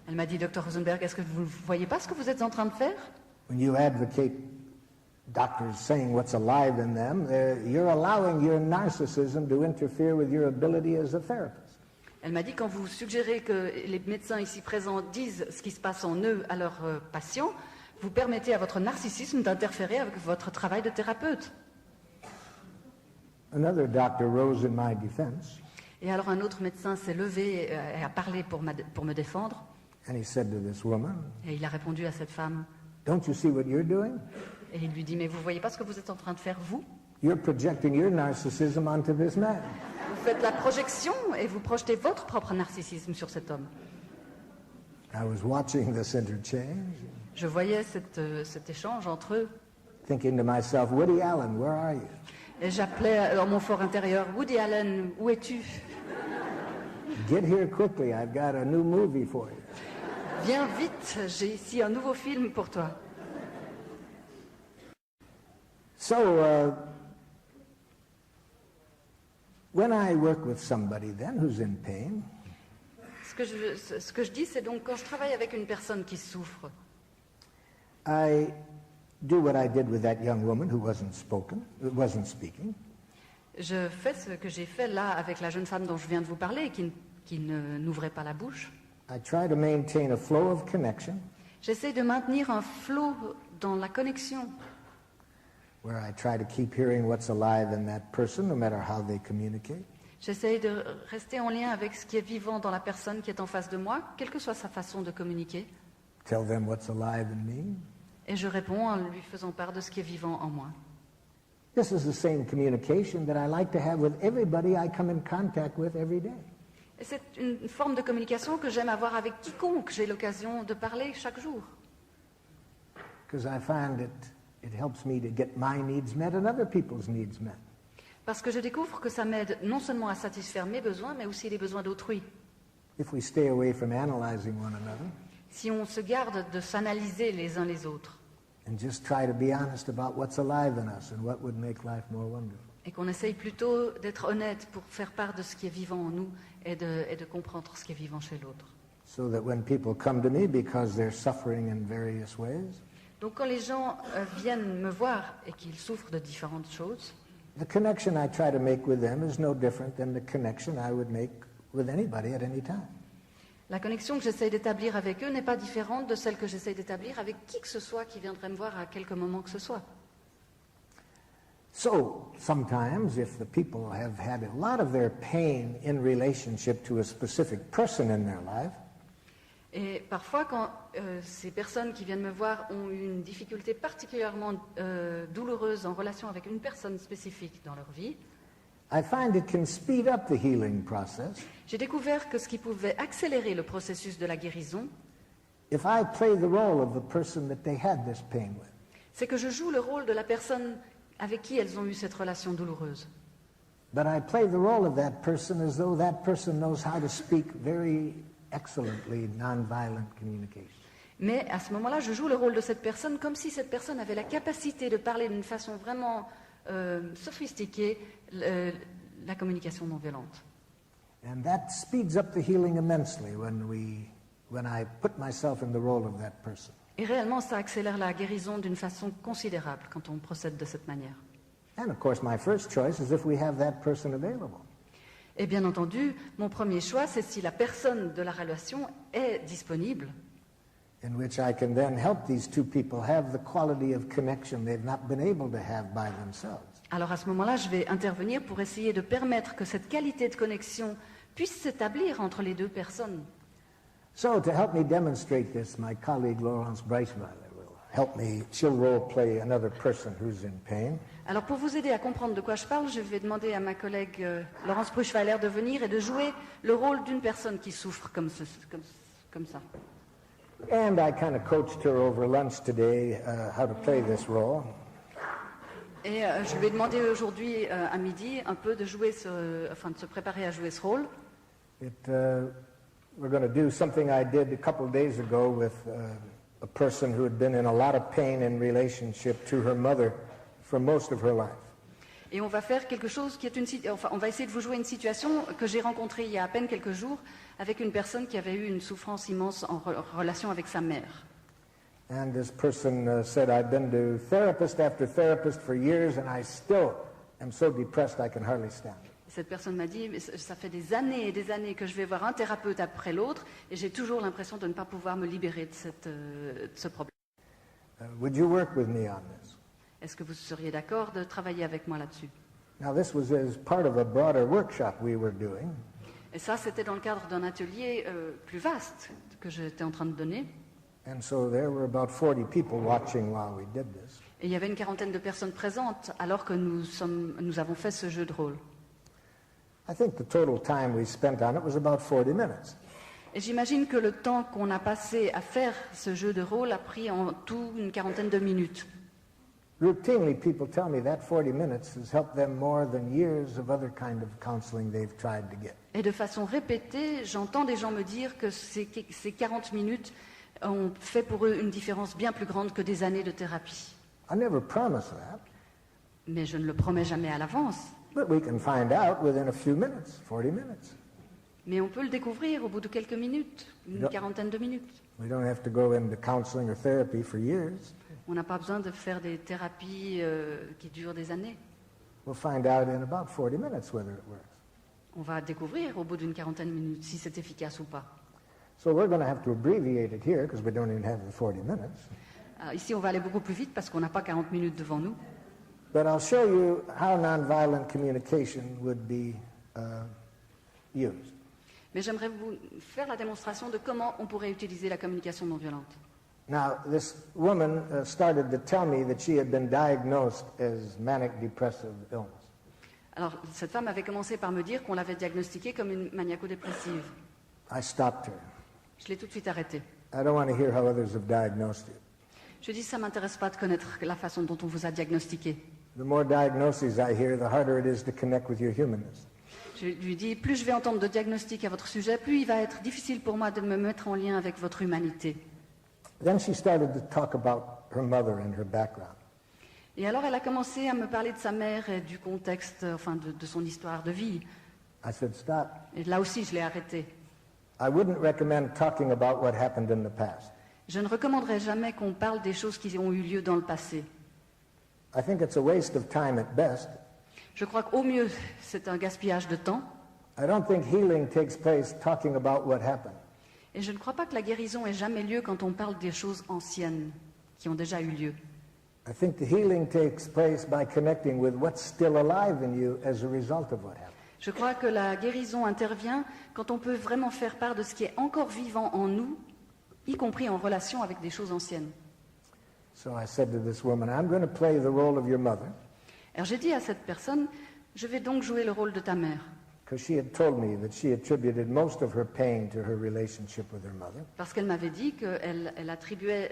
Elle m'a dit, Dr. Rosenberg, est-ce que vous ne voyez pas ce que vous êtes en train de faire? When you advocate doctors saying what's alive in them, you're allowing your narcissism to interfere with your ability as a therapist. Elle m'a dit, quand vous suggérez que les médecins ici présents disent ce qui se passe en eux à leurs patients, vous permettez à votre narcissisme d'interférer avec votre travail de thérapeute. Another doctor rose in my defense, Et alors un autre médecin s'est levé et a parlé pour me défendre. and he said to this woman, Et il a répondu à cette femme. "Don't you see what you're doing? Et il lui dit, mais vous voyez pas ce que vous êtes en train de faire, vous? You're projecting your narcissism onto this man." Vous faites la projection et vous projetez votre propre narcissisme sur cet homme. I was watching this interchange, Je voyais cet échange entre eux. thinking to myself, Woody Allen, where are you? Et j'appelais dans mon fort intérieur, Woody Allen, où es-tu? Get here quickly, I've got a new movie for you. Viens vite, j'ai ici un nouveau film pour toi. So, when I work with somebody then who's in pain, Ce que je dis, c'est donc quand je travaille avec une personne qui souffre, I do what I did with that young woman who wasn't speaking. je fais ce que j'ai fait là avec la jeune femme dont je viens de vous parler et qui n'ouvrait pas la bouche. I try to maintain a flow of connection J'essaie de maintenir un flot dans la connexion, where I try to keep hearing what's alive in that person, no matter how they communicate. j'essaie de rester en lien avec ce qui est vivant dans la personne qui est en face de moi, quelle que soit sa façon de communiquer, Tell them what's alive in me. et je réponds en lui faisant part de ce qui est vivant en moi. This is the same communication that I like to have with everybody I come in contact with every day. Et c'est une forme de communication que j'aime avoir avec quiconque j'ai l'occasion de parler chaque jour. Because I find it helps me to get my needs met and other people's needs met. Parce que je découvre que ça m'aide non seulement à satisfaire mes besoins, mais aussi les besoins d'autrui. If we stay away from analyzing one another Si on se garde de s'analyser les uns les autres, and just try to be honest about what's alive in us and what would make life more wonderful. et qu'on essaye plutôt d'être honnête pour faire part de ce qui est vivant en nous et de comprendre ce qui est vivant chez l'autre. So that when people come to me because they're suffering in various ways, Donc quand les gens viennent me voir et qu'ils souffrent de différentes choses, the connection I try to make with them is no different than the connection I would make with anybody at any time. la connexion que j'essaye d'établir avec eux n'est pas différente de celle que j'essaye d'établir avec qui que ce soit qui viendrait me voir à quelque moment que ce soit. So, sometimes if the people have had a lot of their pain in relationship to a specific person in their life, Et parfois, quand ces personnes qui viennent me voir ont eu une difficulté particulièrement douloureuse en relation avec une personne spécifique dans leur vie, I find it can speed up the healing process j'ai découvert que ce qui pouvait accélérer le processus de la guérison, if I play the role of the person that they had this pain with. c'est que je joue le rôle de la personne avec qui elles ont eu cette relation douloureuse. But I play the role of that person as though that person knows how to speak very excellently nonviolent communication. Mais à ce moment-là, je joue le rôle de cette personne comme si cette personne avait la capacité de parler d'une façon vraiment sophistiquée la communication non violente. And that speeds up the healing immensely when I put myself in the role of that person. Et réellement, ça accélère la guérison d'une façon considérable quand on procède de cette manière. And of course, my first choice is if we have that person available. Et bien entendu, mon premier choix, c'est si la personne de la relation est disponible, In which I can then help these two people have the quality of connection they've not been able to have by themselves. alors à ce moment-là, je vais intervenir pour essayer de permettre que cette qualité de connexion puisse s'établir entre les deux personnes. So to help me demonstrate this, my colleague Laurence Breisweiler will help me. She'll role play another person who's in pain. Alors pour vous aider à comprendre de quoi je parle, je vais demander à ma collègue Laurence Bruchweiler de venir et de jouer le rôle d'une personne qui souffre comme ça. And I kind of coached her over lunch today how to play this role. Et je lui ai demandé aujourd'hui à midi un peu de jouer de se préparer à jouer ce rôle. We're going to do something I did a couple of days ago with a person who had been in a lot of pain in relationship to her mother for most of her life. Et on va faire quelque chose qui est on va essayer de vous jouer une situation que j'ai rencontrée il y a à peine quelques jours avec une personne qui avait eu une souffrance immense en relation avec sa mère. And this person said, I've been to therapist after therapist for years and I still am so depressed I can hardly stand it. Cette personne m'a dit, mais ça fait des années et des années que je vais voir un thérapeute après l'autre et j'ai toujours l'impression de ne pas pouvoir me libérer de ce problème. Would you work with me on this? Est-ce que vous seriez d'accord de travailler avec moi là-dessus? Now, this was as part of a broader workshop we were doing. Et ça, c'était dans le cadre d'un atelier plus vaste que j'étais en train de donner. And so there were about 40 people watching while we did this. Et il y avait une quarantaine de personnes présentes alors que nous avons fait ce jeu de rôle. I think the total time we spent on it was about 40 minutes. Et j'imagine que le temps qu'on a passé à faire ce jeu de rôle a pris en tout une quarantaine de minutes. Routinely, people tell me that 40 minutes has helped them more than years of other kind of counseling they've tried to get. Et de façon répétée, j'entends des gens me dire que ces 40 minutes ont fait pour eux une différence bien plus grande que des années de thérapie. I never promise that, Mais je ne le promets jamais à l'avance. but we can find out within a few minutes, 40 minutes. Mais on peut le découvrir au bout de quelques minutes, une quarantaine de minutes. We don't have to go into counseling or therapy for years. On n'a pas besoin de faire des thérapies qui durent des années. We'll find out in about 40 minutes whether it works. On va découvrir au bout d'une quarantaine de minutes si c'est efficace ou pas. So we're going to have to abbreviate it here because we don't even have the 40 minutes. Alors, ici, on va aller beaucoup plus vite parce qu'on n'a pas 40 minutes devant nous. But I'll show you how nonviolent communication would be used. Mais j'aimerais vous faire la démonstration de comment on pourrait utiliser la communication non violente. Now, this woman started to tell me that she had been diagnosed as manic depressive illness. Alors, cette femme avait commencé par me dire qu'on l'avait diagnostiquée comme une maniaco-dépressive. I stopped her. Je l'ai tout de suite arrêtée. I don't want to hear how others have diagnosed you. Je dis, ça ne m'intéresse pas de connaître la façon dont on vous a diagnostiqué. The more diagnoses I hear, the harder it is to connect with your humanness. Je lui dis, plus je vais entendre de diagnostics à votre sujet, plus il va être difficile pour moi de me mettre en lien avec votre humanité. Then she started to talk about her mother and her background. Et alors elle a commencé à me parler de sa mère et du contexte, enfin de son histoire de vie. I said, stop. Et là aussi, je l'ai arrêtée. I wouldn't recommend talking about what happened in the past. Je ne recommanderais jamais qu'on parle des choses qui ont eu lieu dans le passé. I think it's a waste of time at best. Je crois qu'au mieux, c'est un gaspillage de temps. I don't think healing takes place talking about what happened. Et je ne crois pas que la guérison ait jamais lieu quand on parle des choses anciennes qui ont déjà eu lieu. I think the healing takes place by connecting with what's still alive in you as a result of what happened. Je crois que la guérison intervient quand on peut vraiment faire part de ce qui est encore vivant en nous, y compris en relation avec des choses anciennes. So I said to this woman, I'm going to play the role of your mother, Alors j'ai dit à cette personne, je vais donc jouer le rôle de ta mère. because she had told me that she attributed most of her pain to her relationship with her mother. Parce qu'elle m'avait dit qu'elle attribuait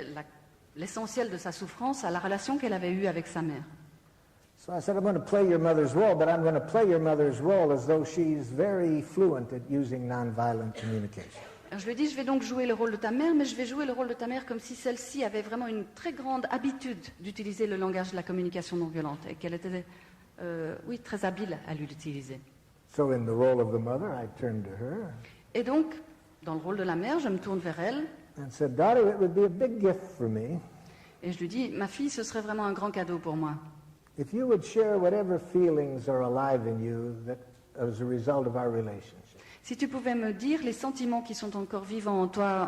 l'essentiel de sa souffrance à la relation qu'elle avait eue avec sa mère. So I said, I'm going to play your mother's role, but I'm going to play your mother's role as though she's very fluent at using nonviolent communication. Alors je lui ai dit, je vais donc jouer le rôle de ta mère, mais je vais jouer le rôle de ta mère comme si celle-ci avait vraiment une très grande habitude d'utiliser le langage de la communication non violente et qu'elle était, oui, très habile à l'utiliser. So in the role of the mother, I turned to her Et donc, dans le rôle de la mère, je me tourne vers elle and said, Daughter, it would be a big gift for me et je lui dis, ma fille, ce serait vraiment un grand cadeau pour moi. if you would share whatever feelings are alive in you that as a result of our relationship. Si tu pouvais me dire les sentiments qui sont encore vivants en toi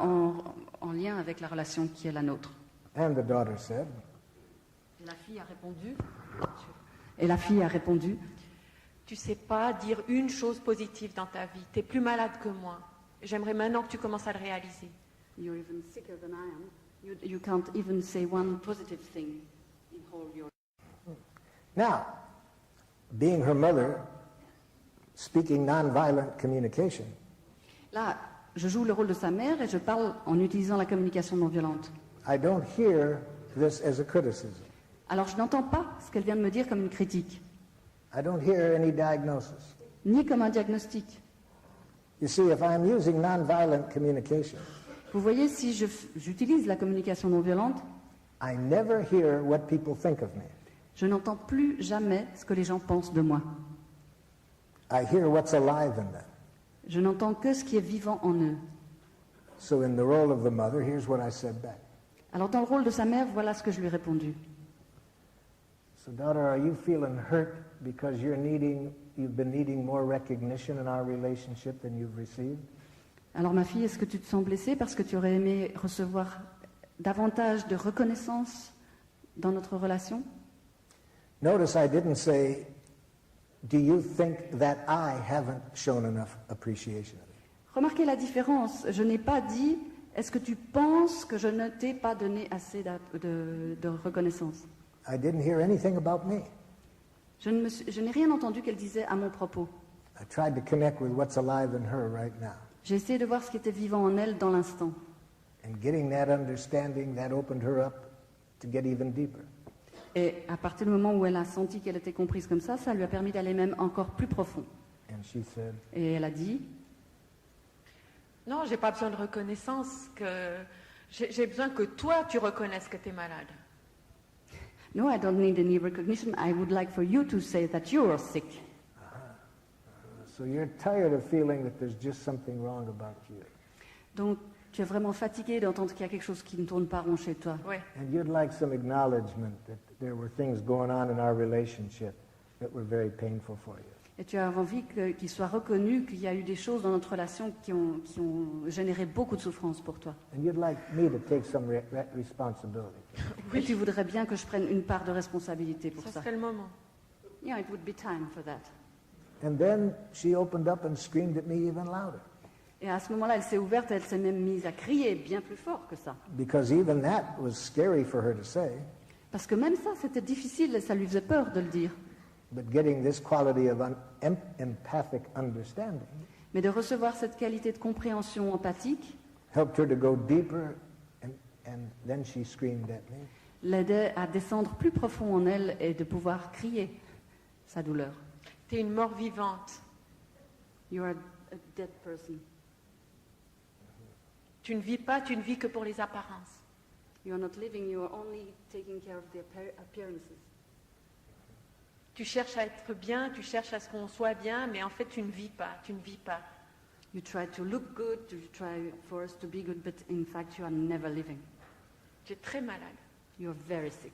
en lien avec la relation qui est la nôtre. And the daughter said, La fille a répondu. Et la fille a répondu. Tu sais pas dire une chose positive dans ta vie. Tu es plus malade que moi. J'aimerais maintenant que tu commences à le réaliser. You're even sicker than I am. You can't even say one positive thing in whole your. Now, being her mother, speaking nonviolent communication, Là, je joue le rôle de sa mère et je parle en utilisant la communication non violente. I don't hear this as a criticism. Alors je n'entends pas ce qu'elle vient de me dire comme une critique, I don't hear any diagnosis. ni comme un diagnostic. You see, if I'm using nonviolent communication, Vous voyez, si j'utilise la communication non violente, I never hear what people think of me. je n'entends plus jamais ce que les gens pensent de moi. I hear what's alive in them. Je n'entends que ce qui est vivant en eux. So in the role of the mother, here's what I said back. Alors dans le rôle de sa mère, voilà ce que je lui ai répondu. So, daughter, are you feeling hurt because you've been needing more recognition in our relationship than you've received? Alors ma fille, est-ce que tu te sens blessée parce que tu aurais aimé recevoir davantage de reconnaissance dans notre relation? Notice I didn't say, do you think that I haven't shown enough appreciation of it? Remarquez la différence. Je n'ai pas dit, est-ce que tu penses que je ne t'ai pas donné assez de reconnaissance? I didn't hear anything about me. Je n'ai rien entendu qu'elle disait à mon propos. I tried to connect with what's alive in her right now. J'ai essayé de voir ce qui était vivant en elle dans l'instant. And getting that understanding, that opened her up to get even deeper. Et à partir du moment où elle a senti qu'elle était comprise comme ça lui a permis d'aller même encore plus profond. And she said, Et elle a dit, Non, j'ai pas besoin de reconnaissance. J'ai besoin que toi, tu reconnaisses que tu es malade. no, I don't need any recognition. I would like for you to say that you are sick. so you're tired of feeling that there's just something wrong about you. Donc, tu es vraiment fatigué d'entendre qu'il y a quelque chose qui ne tourne pas rond chez toi. Oui. And you'd like some acknowledgement that there were things going on in our relationship that were very painful for you. Et tu as envie qu'il soit reconnu qu'il y a eu des choses dans notre relation qui ont généré beaucoup de souffrance pour toi. And you'd like me to take some responsibility. Et tu voudrais bien que je prenne une part de responsabilité pour Ça ça. serait le moment. Yeah, it would be time for that. And then she opened up and screamed at me even louder. Et à ce moment-là, elle s'est ouverte, elle s'est même mise à crier bien plus fort que ça. Because even that was scary for her to say. Parce que même ça, c'était difficile et ça lui faisait peur de le dire. But getting this quality of empathic understanding Mais de recevoir cette qualité de compréhension empathique helped her to go deeper, and then she screamed at me. l'aidait à descendre plus profond en elle et de pouvoir crier sa douleur. Tu es une mort vivante. You are a dead person. Tu ne vis pas, tu ne vis que pour les apparences. You are not living, you are only taking care of the appearances. Tu cherches à être bien, tu cherches à ce qu'on soit bien, mais en fait tu ne vis pas, tu ne vis pas. You try to look good, you try for us to be good, but in fact you are never living. Tu es très malade. You are very sick.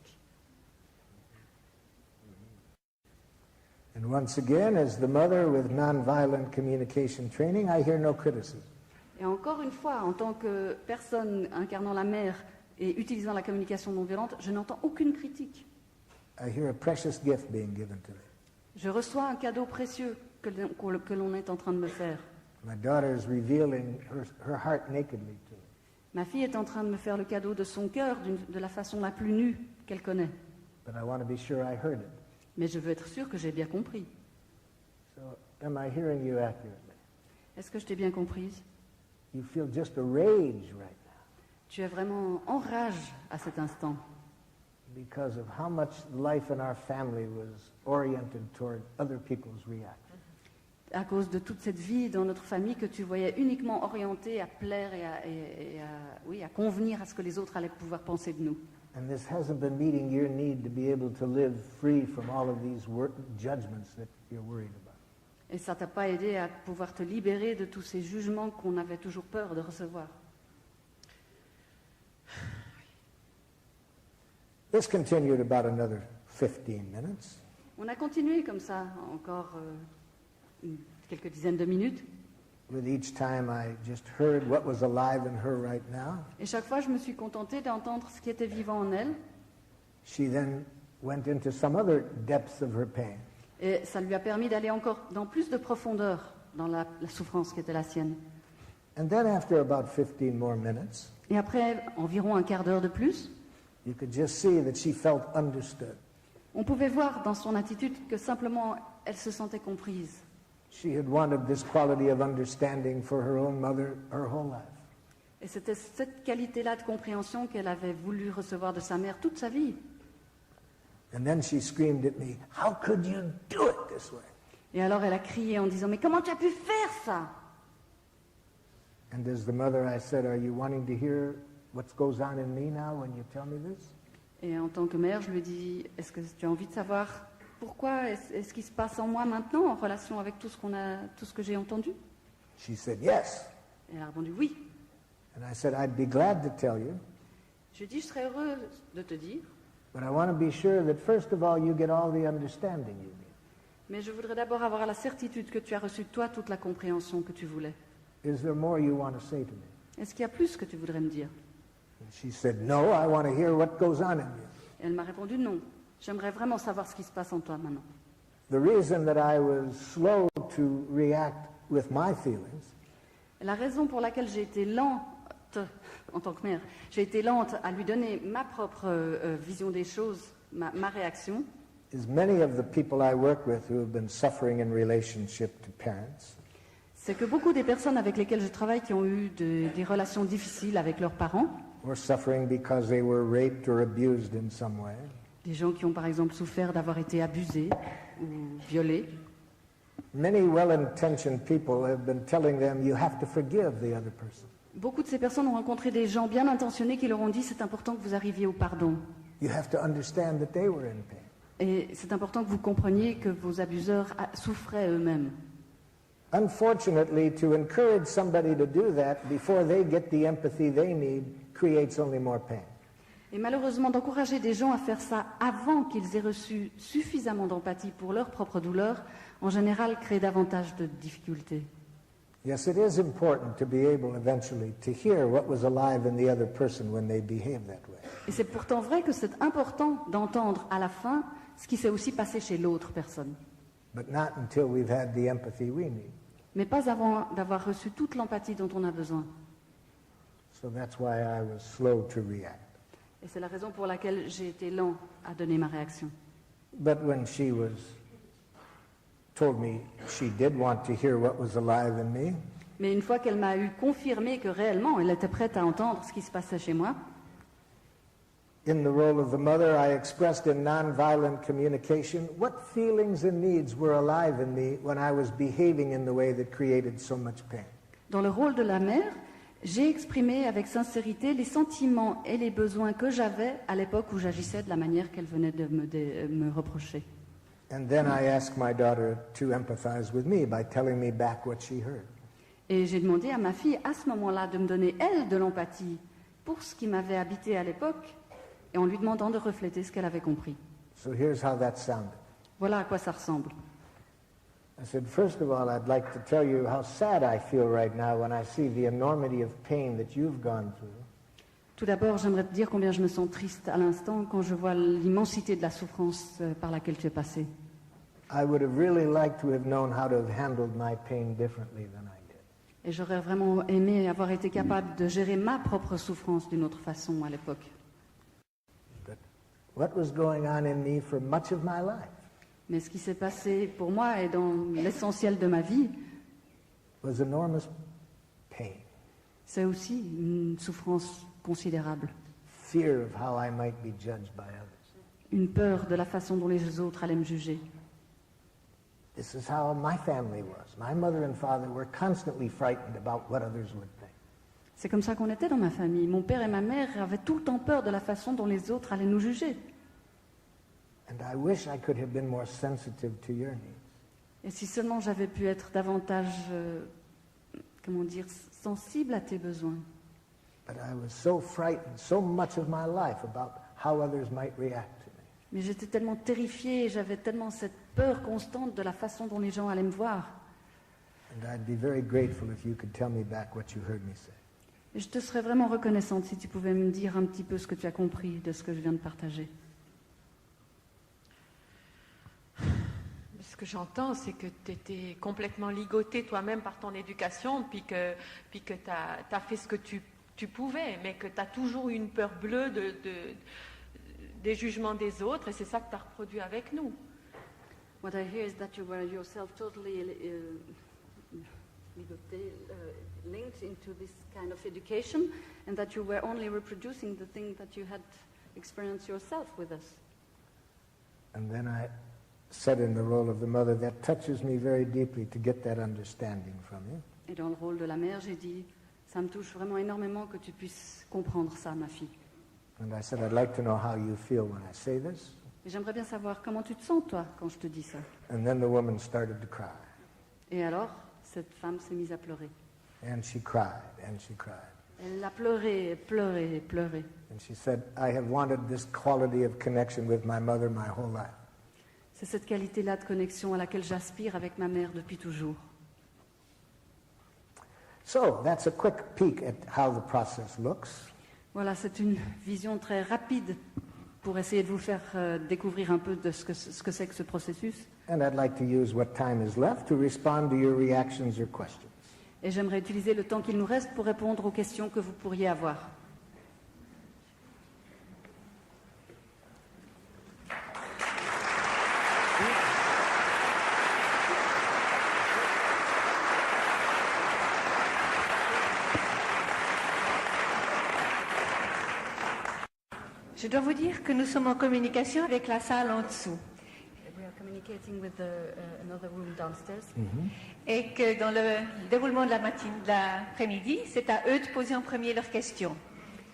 And once again, as the mother with nonviolent communication training, I hear no criticism. Et encore une fois, en tant que personne incarnant la mère et utilisant la communication non violente, je n'entends aucune critique. I hear a precious gift being given to me. Je reçois un cadeau précieux que l'on est en train de me faire. My daughter is revealing her heart nakedly to me. Ma fille est en train de me faire le cadeau de son cœur de la façon la plus nue qu'elle connaît. But I want to be sure I heard it. Mais je veux être sûre que j'ai bien compris. So, am I hearing you accurately? Est-ce que je t'ai bien comprise? You feel just a rage right now Tu es vraiment en rage à cet instant because of how much life in our family was oriented toward other people's reaction. à cause de toute cette vie dans notre famille que tu voyais uniquement orientée à plaire et à convenir à ce que les autres allaient pouvoir penser de nous. And this hasn't been meeting your need to be able to live free from all of these judgments that you're worried about. Et ça t'a pas aidé à pouvoir te libérer de tous ces jugements qu'on avait toujours peur de recevoir. This continued about another 15 minutes. On a continué comme ça encore quelques dizaines de minutes. With each time I just heard what was alive in her right now. Et chaque fois, je me suis contentée d'entendre ce qui était vivant en elle. She then went into some other depths of her pain. Et ça lui a permis d'aller encore dans plus de profondeur dans la souffrance qui était la sienne. And then after about 15 more minutes, Et après environ un quart d'heure de plus, you could just see that she felt understood. on pouvait voir dans son attitude que simplement elle se sentait comprise. She had wanted this quality of understanding for her own mother her whole life. Et c'était cette qualité-là de compréhension qu'elle avait voulu recevoir de sa mère toute sa vie. And then she screamed at me, "How could you do it this way?" Et alors elle a crié en disant « Mais comment tu as pu faire ça ?» And as the mother, I said, "Are you wanting to hear what goes on in me now when you tell me this?" Et en tant que mère, je lui ai dit « Est-ce que tu as envie de savoir pourquoi est-ce qui se passe en moi maintenant en relation avec tout ce que j'ai entendu ?» She said, "Yes." Et elle a répondu « Oui ». And I said, "I'd be glad to tell you, Je lui ai dit « Je serais heureuse de te dire, But I want to be sure that first of all you get all the understanding you need. Mais je voudrais d'abord avoir la certitude que tu as reçu, toi, toute la compréhension que tu voulais. Is there more you want to say to me? Est-ce qu'il y a plus que tu voudrais me dire? And she said, no, I want to hear what goes on in you. Et elle m'a répondu non. J'aimerais vraiment savoir ce qui se passe en toi maintenant. The reason that I was slow to react with my feelings La raison pour laquelle j'ai été lente, en tant que mère, j'ai été lente à lui donner ma propre vision des choses, ma réaction, is many of the people I work with who have been suffering in relationship to parents c'est que beaucoup des personnes avec lesquelles je travaille qui ont eu des relations difficiles avec leurs parents, or suffering because they were raped or abused in some way, des gens qui ont par exemple souffert d'avoir été abusés ou violés, many well-intentioned people have been telling them you have to forgive the other person. beaucoup de ces personnes ont rencontré des gens bien intentionnés qui leur ont dit c'est important que vous arriviez au pardon. You have to understand that they were in pain. Et c'est important que vous compreniez que vos abuseurs souffraient eux-mêmes. Unfortunately, to encourage somebody to do that before they get the empathy they need creates only more pain. Et malheureusement, d'encourager des gens à faire ça avant qu'ils aient reçu suffisamment d'empathie pour leur propre douleur, en général, crée davantage de difficultés. Yes, it is important to be able eventually to hear what was alive in the other person when they behave that way. Et c'est pourtant vrai que c'est important d'entendre à la fin ce qui s'est aussi passé chez l'autre personne. But not until we've had the empathy we need. Mais pas avant d'avoir reçu toute l'empathie dont on a besoin. So that's why I was slow to react. Et c'est la raison pour laquelle j'ai été lent à donner ma réaction. But when she told me she did want to hear what was alive in me, Mais une fois qu'elle m'a eu confirmé que réellement elle était prête à entendre ce qui se passait chez moi, in the role of the mother, I expressed in nonviolent communication what feelings and needs were alive in me when I was behaving in the way that created so much pain. dans le rôle de la mère, j'ai exprimé avec sincérité les sentiments et les besoins que j'avais à l'époque où j'agissais de la manière qu'elle venait de me reprocher. And then I asked my daughter to empathize with me by telling me back what she heard. Et j'ai demandé à ma fille à ce moment-là de me donner, elle, de l'empathie pour ce qui m'avait habité à l'époque et en lui demandant de refléter ce qu'elle avait compris. So here's how that sounded. Voilà à quoi ça ressemble. I said, first of all, I'd like to tell you how sad I feel right now when I see the enormity of pain that you've gone through. Tout d'abord, j'aimerais te dire combien je me sens triste à l'instant quand je vois l'immensité de la souffrance par laquelle tu es passé. I would have really liked to have known how to have handled my pain differently than I did. Et j'aurais vraiment aimé avoir été capable de gérer ma propre souffrance d'une autre façon à l'époque. But what was going on in me for much of my life Mais ce qui s'est passé pour moi et dans l'essentiel de ma vie, was enormous pain, c'est aussi une souffrance considérable. fear of how I might be judged by others. Une peur de la façon dont les autres allaient me juger. This is how my family was. My mother and father were constantly frightened about what others would think. C'est comme ça qu'on était dans ma famille. Mon père et ma mère avaient tout le temps peur de la façon dont les autres allaient nous juger. And I wish I could have been more sensitive to your needs. Et si seulement j'avais pu être davantage, sensible à tes besoins. But I was so frightened so much of my life about how others might react to me. Mais j'étais tellement terrifiée, j'avais tellement cette peur constante de la façon dont les gens allaient me voir. And I'd be very grateful if you could tell me back what you heard me say. Et je te serais vraiment reconnaissante si tu pouvais me dire un petit peu ce que tu as compris de ce que je viens de partager. Ce que j'entends, c'est que tu étais complètement ligoté toi-même par ton éducation, puis que tu as fait ce que tu pouvais, mais que tu as toujours eu une peur bleue des jugements des autres, et c'est ça que tu as reproduit avec nous. What I hear is that you were yourself totally linked into this kind of education, and that you were only reproducing the thing that you had experienced yourself with us. And then I said in the role of the mother, that touches me very deeply to get that understanding from you. Et dans le rôle de la mère, j'ai dit, ça me touche vraiment énormément que tu puisses comprendre ça, ma fille. And I said, I'd like to know how you feel when I say this. Et j'aimerais bien savoir comment tu te sens, toi, quand je te dis ça. And then the woman started to cry. Et alors, cette femme s'est mise à pleurer. And she cried, and she cried. Elle a pleuré, pleuré, pleuré. And she said, I have wanted this quality of connection with my mother my whole life. C'est cette qualité-là de connexion à laquelle j'aspire avec ma mère depuis toujours. So that's a quick peek at how the process looks. Voilà, c'est une vision très rapide pour essayer de vous faire découvrir un peu de ce que c'est que ce processus. And I'd like to use what time is left to respond to your reactions or questions. Et j'aimerais utiliser le temps qu'il nous reste pour répondre aux questions que vous pourriez avoir. Je dois vous dire que nous sommes en communication avec la salle en dessous We are communicating with another room downstairs. et que dans le déroulement de la matinée, de l'après-midi, c'est à eux de poser en premier leurs questions.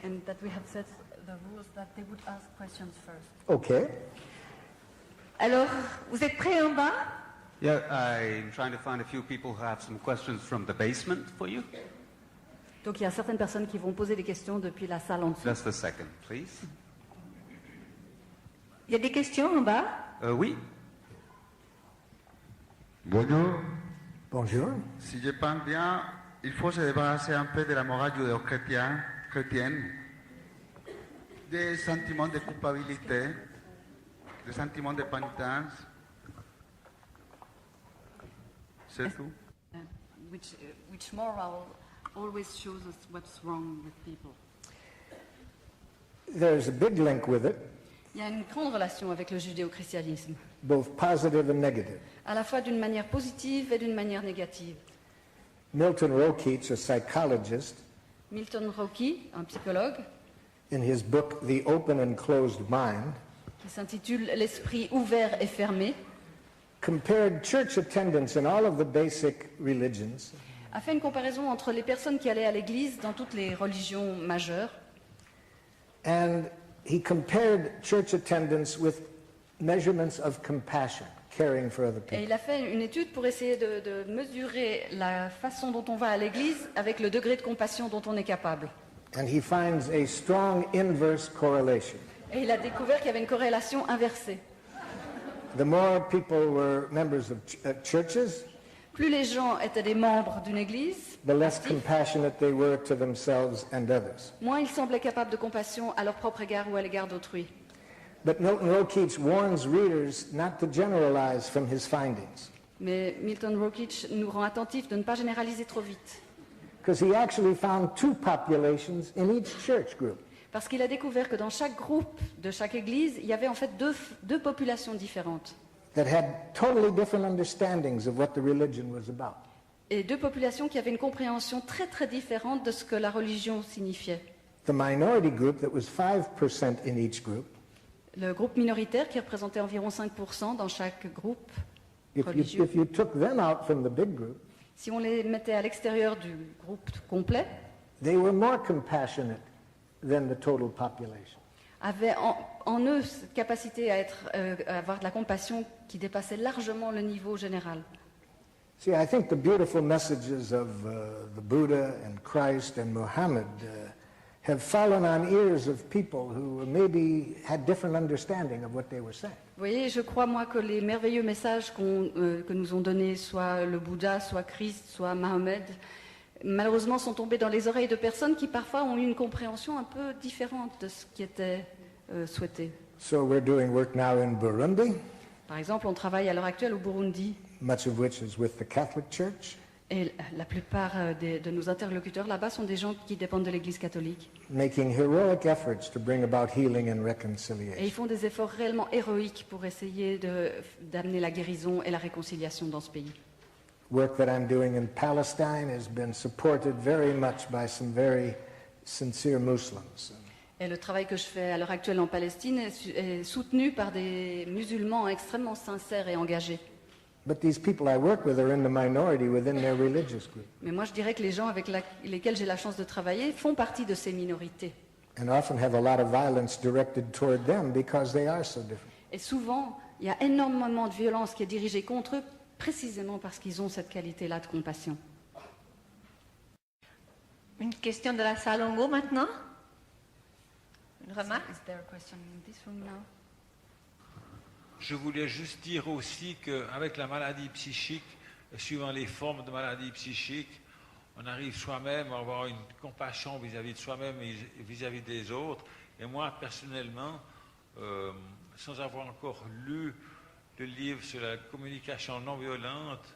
And that we have set the rules that they would ask questions first. Okay. Alors, vous êtes prêts en bas? Yeah, I'm trying to find a few people who have some questions from the basement for you. Donc il y a certaines personnes qui vont poser des questions depuis la salle en dessous. Just a second, please. Il y a des questions en bas? Oui. Bonjour. Bonjour. Si je pense bien, il faut se débarrasser un peu de la morale judéo-chrétienne, des sentiments de culpabilité, des sentiments de pénitence. C'est tout. Which moral always shows us what's wrong with people. There's a big link with it, Il y a une grande relation avec le judéo-christianisme, both positive and negative. à la fois d'une manière positive et d'une manière négative. Milton Rokeach, a psychologist, Milton Rocky, un psychologue, in his book The Open and Closed Mind, qui s'intitule L'esprit ouvert et fermé, compared church attendance in all of the basic religions a fait une comparaison entre les personnes qui allaient à l'église dans toutes les religions majeures, and he compared church attendance with measurements of compassion, caring for other et people. il a fait une étude pour essayer de mesurer la façon dont on va à l'église avec le degré de compassion dont on est capable. And he finds a strong inverse correlation. Et il a découvert qu'il y avait une corrélation inversée. The more people were members of churches, Plus les gens étaient des membres d'une église, the less compassionate they were to themselves and others. moins ils semblaient capables de compassion à leur propre égard ou à l'égard d'autrui. But Milton Rokeach warns readers not to generalize from his findings, Mais Milton Rokeach nous rend attentifs de ne pas généraliser trop vite. because he actually found two populations in each church group. Parce qu'il a découvert que dans chaque groupe de chaque église, il y avait en fait deux populations différentes. That had totally different understandings of what the religion was about. Et deux populations qui avaient une compréhension très très différente de ce que la religion signifiait. The minority group that was 5% in each group, Le groupe minoritaire qui représentait environ 5% dans chaque groupe if religieux. you took them out from the big group, Si on les mettait à l'extérieur du groupe complet, they were more compassionate than the total population. avaient en eux cette capacité à avoir de la compassion qui dépassait largement le niveau général. See, I think the beautiful messages of the Buddha and Christ and Muhammad have fallen on ears of people who maybe had different understanding of what they were saying. Vous voyez, je crois moi que les merveilleux messages que nous ont donnés, soit le Bouddha, soit Christ, soit Mahomet, malheureusement sont tombés dans les oreilles de personnes qui parfois ont eu une compréhension un peu différente de ce qui était souhaité. So we're doing work now in Burundi, Par exemple, on travaille à l'heure actuelle au Burundi, much of which is with the Catholic Church, et la plupart de nos interlocuteurs là-bas sont des gens qui dépendent de l'Église catholique. making heroic efforts to bring about healing and Et ils reconciliation. font des efforts réellement héroïques pour essayer d'amener la guérison et la réconciliation dans ce pays. Work that I'm doing in Palestine has been supported very much by some very sincere Muslims. Et le travail que je fais à l'heure actuelle en Palestine est soutenu par des musulmans extrêmement sincères et engagés. But these people I work with are in the minority within their religious group, Mais moi, je dirais que les gens avec lesquels j'ai la chance de travailler font partie de ces minorités. and often have a lot of violence directed toward them because they are so different. Et souvent, il y a énormément de violence qui est dirigée contre eux, précisément parce qu'ils ont cette qualité-là de compassion. Une question de la salle en haut maintenant. Une remarque? Is there a question in this room now? Je voulais juste dire aussi qu'avec la maladie psychique, suivant les formes de maladie psychique, on arrive soi-même à avoir une compassion vis-à-vis de soi-même et vis-à-vis des autres. Et moi, personnellement, sans avoir encore lu le livre sur la communication non violente,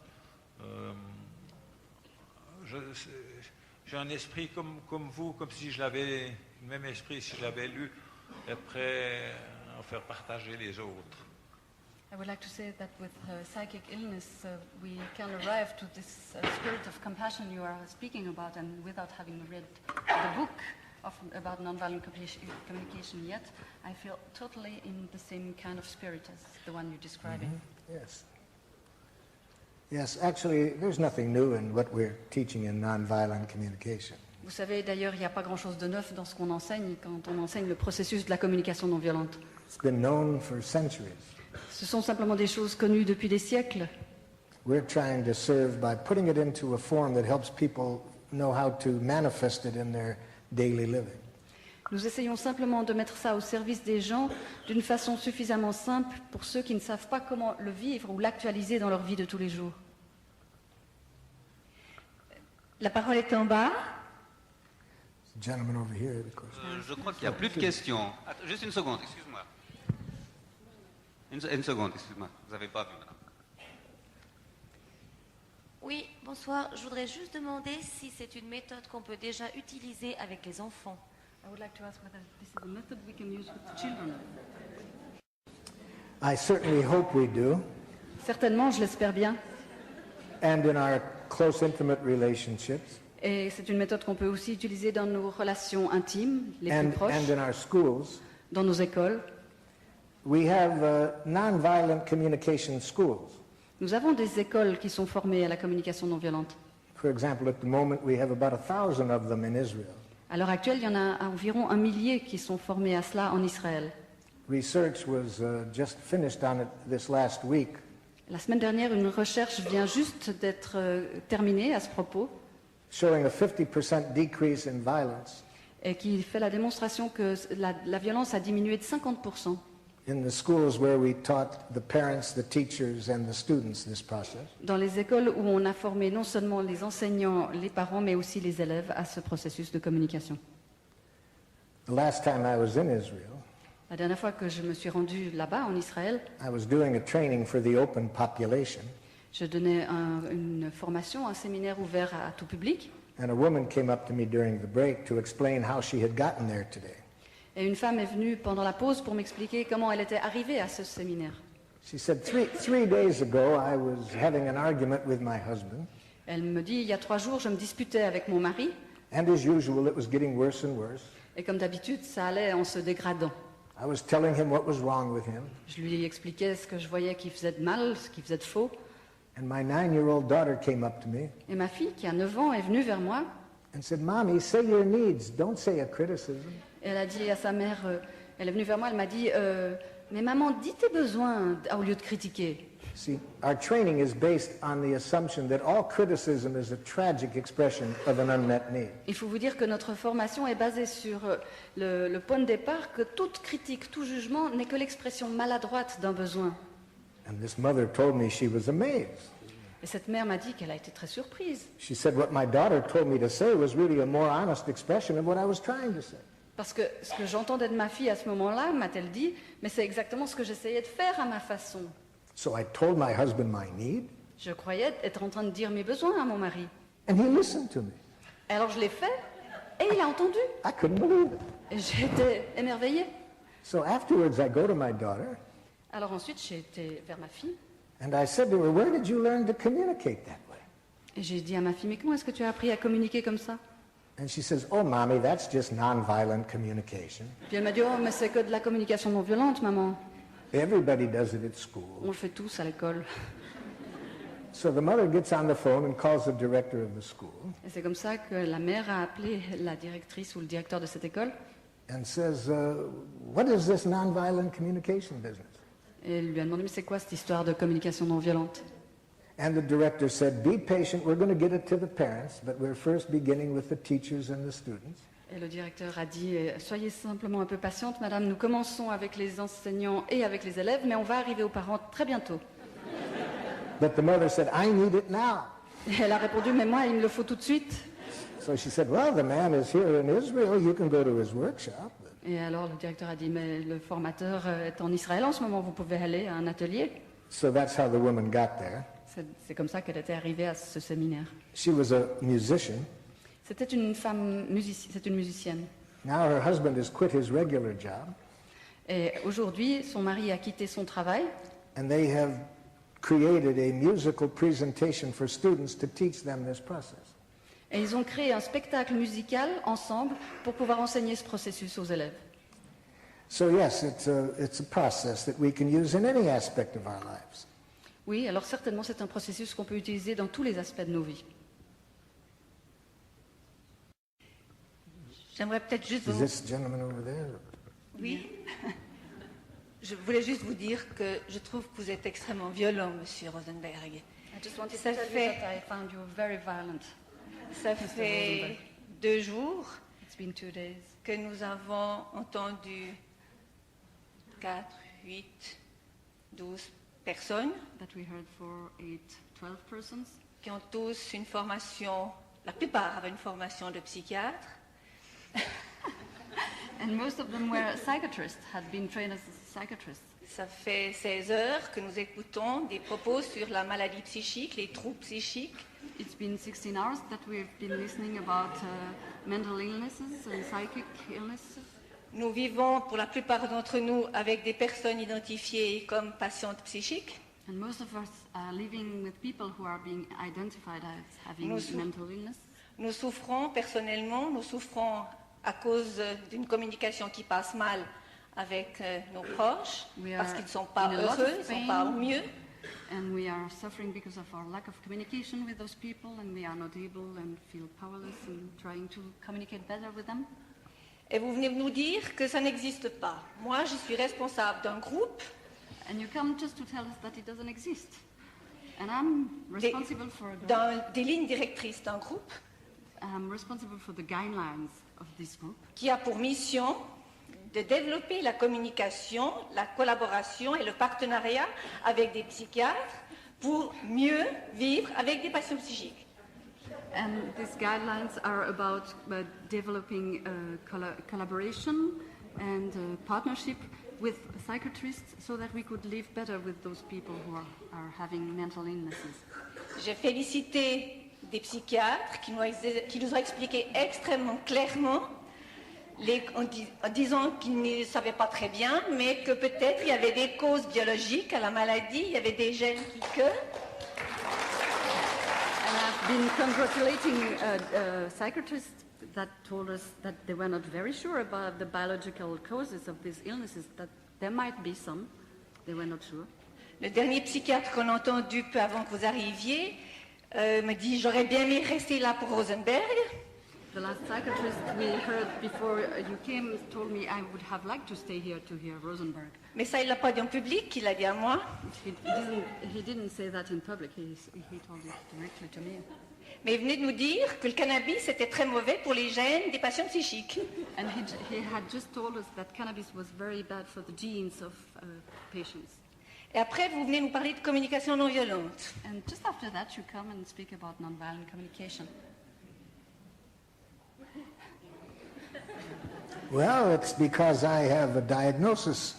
j'ai un esprit comme vous, comme si je l'avais, le même esprit si je l'avais lu, et prêt à en faire partager les autres. I would like to say that with psychic illness, we can arrive to this spirit of compassion you are speaking about, and without having read the book about nonviolent communication yet, I feel totally in the same kind of spirit as the one you're describing. Yes. Yes, actually, there's nothing new in what we're teaching in nonviolent communication. Vous savez, d'ailleurs, il n'y a pas grand-chose de neuf dans ce qu'on enseigne quand on enseigne le processus de la communication non violente. It's been known for centuries. Ce sont simplement des choses connues depuis des siècles. We're trying to serve by putting it into a form that helps people know how to manifest it in their daily living. Nous essayons simplement de mettre ça au service des gens d'une façon suffisamment simple pour ceux qui ne savent pas comment le vivre ou l'actualiser dans leur vie de tous les jours. La parole est en bas. The gentleman over here, of course. Je crois qu'il n'y a plus de questions. Attends, juste une seconde, excuse-moi. Une seconde, excuse-moi. Vous n'avez pas vu, madame. Oui, bonsoir. Je voudrais juste demander si c'est une méthode qu'on peut déjà utiliser avec les enfants. I would like to ask whether this is a method we can use with children. I certainly hope we do. Certainement, je l'espère bien. And in our close, intimate relationships, Et c'est une méthode qu'on peut aussi utiliser dans nos relations intimes, les plus and proches, in our schools, dans nos écoles. we have nonviolent communication schools. Nous avons des écoles qui sont formées à la communication non violente. For example, at the moment, we have about 1,000 of them in Israel. À l'heure actuelle, il y en a environ 1 millier qui sont formés à cela en Israël. Research was just finished on it this last week, La semaine dernière, une recherche vient juste d'être terminée à ce propos showing a 50% decrease in violence et qui fait la démonstration que la violence a diminué de 50% in the schools where we taught the parents, the teachers, and the students this process. dans les écoles où on a formé non seulement les enseignants, les parents, mais aussi les élèves à ce processus de communication. The last time I was in Israel, La dernière fois que je me suis rendue là-bas, en Israël, I was doing a training for the open population, je donnais une formation, un séminaire ouvert à tout public. and a woman came up to me during the break to explain how she had gotten there today. Et une femme est venue pendant la pause pour m'expliquer comment elle était arrivée à ce séminaire. She said, three days ago, I was having an argument with my husband, Elle me dit, il y a 3 jours, je me disputais avec mon mari, and as usual, it was getting worse and worse. et comme d'habitude, ça allait en se dégradant. I was telling him what was wrong with him, Je lui expliquais ce que je voyais qui faisait de mal, ce qui faisait de faux. and my 9-year-old daughter came up to me Et ma fille, qui a 9 ans, est venue vers moi, and said, Mommy, say your needs, don't say a criticism. et elle a dit à sa mère, elle est venue vers moi, elle m'a dit, mais maman, dis tes besoins au lieu de critiquer. See, our training is based on the assumption that all criticism is a tragic expression of an unmet need. Il faut vous dire que notre formation est basée sur le point de départ que toute critique, tout jugement n'est que l'expression maladroite d'un besoin. And this mother told me she was amazed. Et cette mère m'a dit qu'elle a été très surprise, She said what my daughter told me to say was really a more honest expression of what I was trying to say. parce que ce que j'entendais de ma fille à ce moment-là, m'a-t-elle dit, mais c'est exactement ce que j'essayais de faire à ma façon. So I told my husband my need, Je croyais être en train de dire mes besoins à mon mari. and he listened to me. Alors je l'ai fait, et il a entendu. I couldn't believe it. Et j'ai été émerveillée. So afterwards, I go to my daughter, Alors ensuite, j'ai été vers ma fille, and I said to her, where did you learn to communicate that way? et j'ai dit à ma fille, mais comment est-ce que tu as appris à communiquer comme ça? And she says, oh, Mommy, that's just nonviolent communication. Puis elle m'a dit, oh, mais c'est que de la communication non violente, maman. Everybody does it at On school. le fait tous à l'école. So the mother gets on the phone and calls the director of the school Et c'est comme ça que la mère a appelé la directrice ou le directeur de cette école, and says, what is this nonviolent communication business? et elle lui a demandé, mais c'est quoi cette histoire de communication non violente? And the director said, be patient, we're going to get it to the parents, but we're first beginning with the teachers and the students. Et le directeur a dit, soyez simplement un peu patiente, madame, nous commençons avec les enseignants et avec les élèves, mais on va arriver aux parents très bientôt. But the mother said, I need it now. Et elle a répondu, mais moi, il me le faut tout de suite. So she said, well, the man is here in Israel, you can go to his workshop. Et alors le directeur a dit, mais le formateur est en Israël en ce moment, vous pouvez aller à un atelier. So that's how the woman got there. C'est comme ça qu'elle était arrivée à ce séminaire. She was a musician. C'était une femme c'est une musicienne. Now her husband has quit his regular job, Et aujourd'hui, son mari a quitté son travail and they have created a musical presentation for students to teach them this process. et ils ont créé un spectacle musical ensemble pour pouvoir enseigner ce processus aux élèves. So yes, it's a process that we can use in any aspect of our lives. Oui, alors certainement c'est un processus qu'on peut utiliser dans tous les aspects de nos vies. J'aimerais peut-être juste Is vous... this gentleman over there? Oui. Je voulais juste vous dire que je trouve que vous êtes extrêmement violent, Monsieur Rosenberg. I just wanted Ça to tell you fait- that I found you very violent. Ça fait 2 jours It's been 2 days que nous avons entendu 4, 8, 12 personnes that we heard 12 persons. qui ont tous une formation, la plupart avaient une formation de psychiatre. And most of them were psychiatrists, had been trained as psychiatrists. Ça fait 16 heures que nous écoutons des propos sur la maladie psychique, les troubles psychiques. It's been 16 hours that we've been listening about mental illnesses and psychic illnesses. Nous vivons, pour la plupart d'entre nous, avec des personnes identifiées comme patientes psychiques. And most of us are living with people who are being identified as having Nous sou- mental illness. Nous souffrons personnellement, nous souffrons à cause d'une communication qui passe mal avec nos proches, We parce are qu'ils ne sont pas in a lot of heureux, ils ne sont pas pain. au mieux. And we are suffering because of our lack of communication with those people, and we are not able and feel powerless in trying to communicate better with them. Et vous venez nous dire que ça n'existe pas. Moi, je suis responsable d'un groupe And you come just to tell us that it doesn't exist. And I'm Des- responsible for a group. des lignes directrices d'un groupe I'm responsible for the guidelines of this group, qui a pour mission de développer la communication, la collaboration et le partenariat avec des psychiatres pour mieux vivre avec des patients psychiques. and these guidelines are about developing collaboration and partnership with psychiatrists so that we could live better with those people who are having mental illnesses. J'ai félicité des psychiatres qui nous ont expliqué extrêmement clairement, en disant qu'ils ne savaient pas très bien, mais que peut-être il y avait des causes biologiques à la maladie, il y avait des gènes qui And I've been congratulating psychiatrists that told us that they were not very sure about the biological causes of these illnesses, that there might be some, they were not sure. Le dernier psychiatre qu'on a entendu peu avant que vous arriviez me dit « J'aurais bien aimé rester là pour Rosenberg, The last psychiatrist we heard before you came told me I would have liked to stay here to hear Rosenberg. mais ça il l'a pas dit en public, il l'a dit à moi. He didn't say that in public, he told it directly to me. Mais il venait de nous dire que le cannabis était très mauvais pour les gènes des patients psychiques. And he had just told us that cannabis was very bad for the genes of patients. Et après, vous venez nous parler de communication non violente. And just after that, you come and speak about nonviolent communication. Well, it's because I have a diagnosis.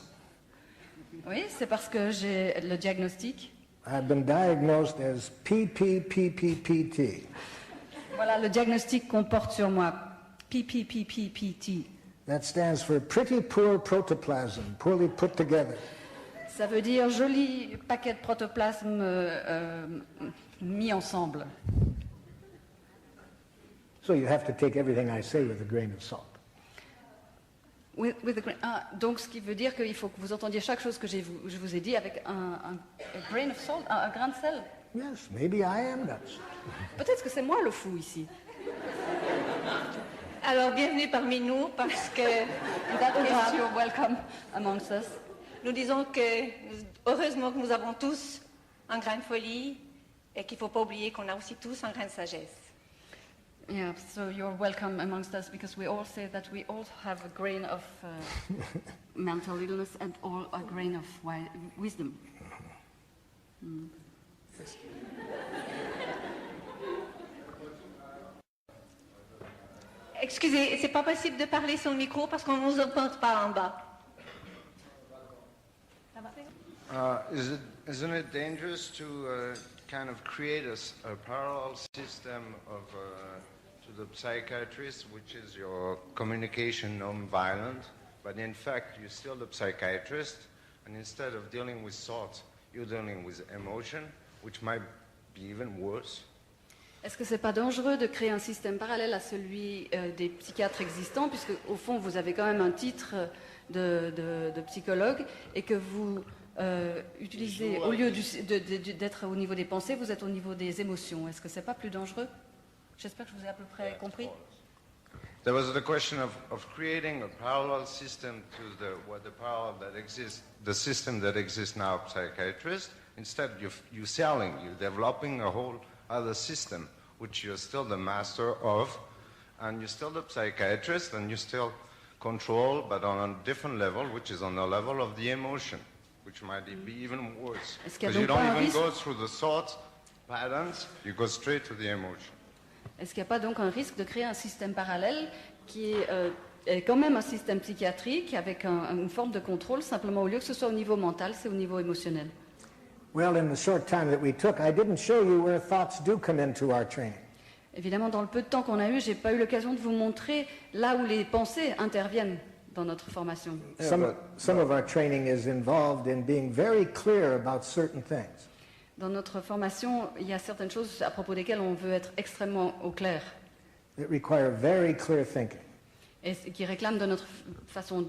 Oui, c'est parce que j'ai le diagnostic. I've been diagnosed as PPPPPT. Voilà, le diagnostic qu'on porte sur moi. PPPPPT. That stands for pretty poor protoplasm, poorly put together. Ça veut dire joli paquet de protoplasme mis ensemble. So you have to take everything I say with a grain of salt. Donc, ce qui veut dire qu'il faut que vous entendiez chaque chose que je vous ai dit avec un grain of salt, un grain de sel. Yes, maybe I am nuts. Peut-être que c'est moi le fou ici. Alors, bienvenue parmi nous, parce que In that case, you're welcome amongst us. nous disons que, heureusement que nous avons tous un grain de folie et qu'il ne faut pas oublier qu'on a aussi tous un grain de sagesse. Yeah, so you're welcome amongst us because we all say that we all have a grain of mental illness and all a grain of wisdom. Excusez, c'est pas possible de parler sur le micro parce qu'on ne nous entend pas en bas. Isn't it dangerous to kind of create a parallel system of to the psychiatrist, which is your communication non-violent, but in fact you're still the psychiatrist, and instead of dealing with thoughts, you're dealing with emotion, which might be even worse? Est-ce que c'est pas dangereux de créer un système parallèle à celui des psychiatres existants, puisque au fond vous avez quand même un titre de psychologue et que vous utilisez, au lieu d'être au niveau des pensées, vous êtes au niveau des émotions. Est-ce que c'est pas plus dangereux? J'espère que je vous ai à peu près compris. There was the question of creating a parallel system to the system that exists now, psychiatrists. Instead, you're selling, you're developing a whole other system, which you're still the master of, and you're still the psychiatrist, and you still control, but on a different level, which is on the level of the emotion, which might be even worse. Because you don't even go through the thought patterns, you go straight to the emotion. Est-ce qu'il n'y a pas donc un risque de créer un système parallèle qui est quand même un système psychiatrique avec une forme de contrôle, simplement au lieu que ce soit au niveau mental, c'est au niveau émotionnel? Well, in the short time that we took, I didn't show you where thoughts do come into our training. Évidemment, dans le peu de temps qu'on a eu, j'ai pas eu l'occasion de vous montrer là où les pensées interviennent dans notre formation. Some of our training is involved in being very clear about certain things. Dans notre formation, il y a certaines choses à propos desquelles on veut être extrêmement au clair. That require very clear thinking. Et qui réclament de notre façon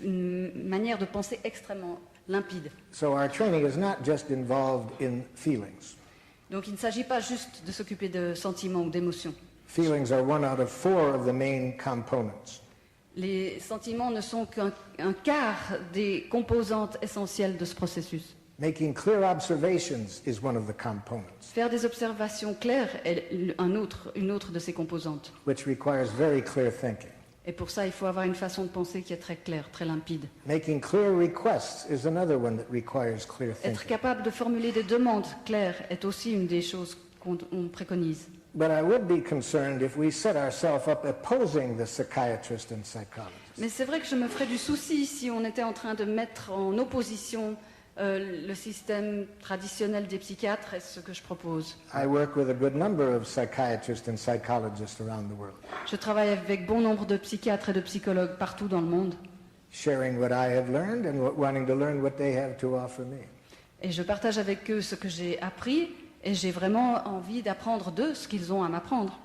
une manière de penser extrêmement limpide. So our training is not just involved in feelings. Donc il ne s'agit pas juste de s'occuper de sentiments ou d'émotions. Feelings are one out of 4 of the main components. Les sentiments ne sont qu'un quart des composantes essentielles de ce processus. Making clear observations is one of the components. Faire des observations claires est une autre de ces composantes. Which requires very clear thinking. Et pour ça, il faut avoir une façon de penser qui est très claire, très limpide. Making clear requests is another one that requires clear thinking. Être capable de formuler des demandes claires est aussi une des choses qu'on préconise. But I would be concerned if we set ourselves up opposing the psychiatrist and psychologist. Mais c'est vrai que je me ferais du souci si on était en train de mettre en opposition le système traditionnel des psychiatres et ce que je propose. I work with a good number of psychiatrists and psychologists around the world. Je travaille avec bon nombre de psychiatres et de psychologues partout dans le monde. Sharing what I have learned and wanting to learn what they have to offer me. Et je partage avec eux ce que j'ai appris et j'ai vraiment envie d'apprendre d'eux ce qu'ils ont à m'apprendre.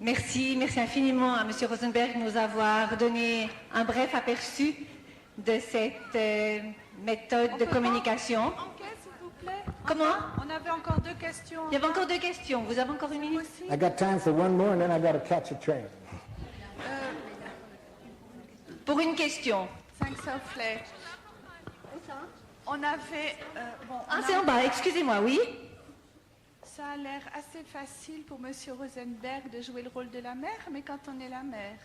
Merci infiniment à M. Rosenberg de nous avoir donné un bref aperçu de cette méthode de communication. Enquête, s'il vous plaît. Comment? On avait encore 2 questions. Il y avait encore 2 questions. Vous avez encore une minute? I got time for one more and then I got to catch a train. Pour une question. 5 soufflets. On avait... C'est en bas, excusez-moi, oui? Ça a l'air assez facile pour M. Rosenberg de jouer le rôle de la mère, mais quand on est la mère...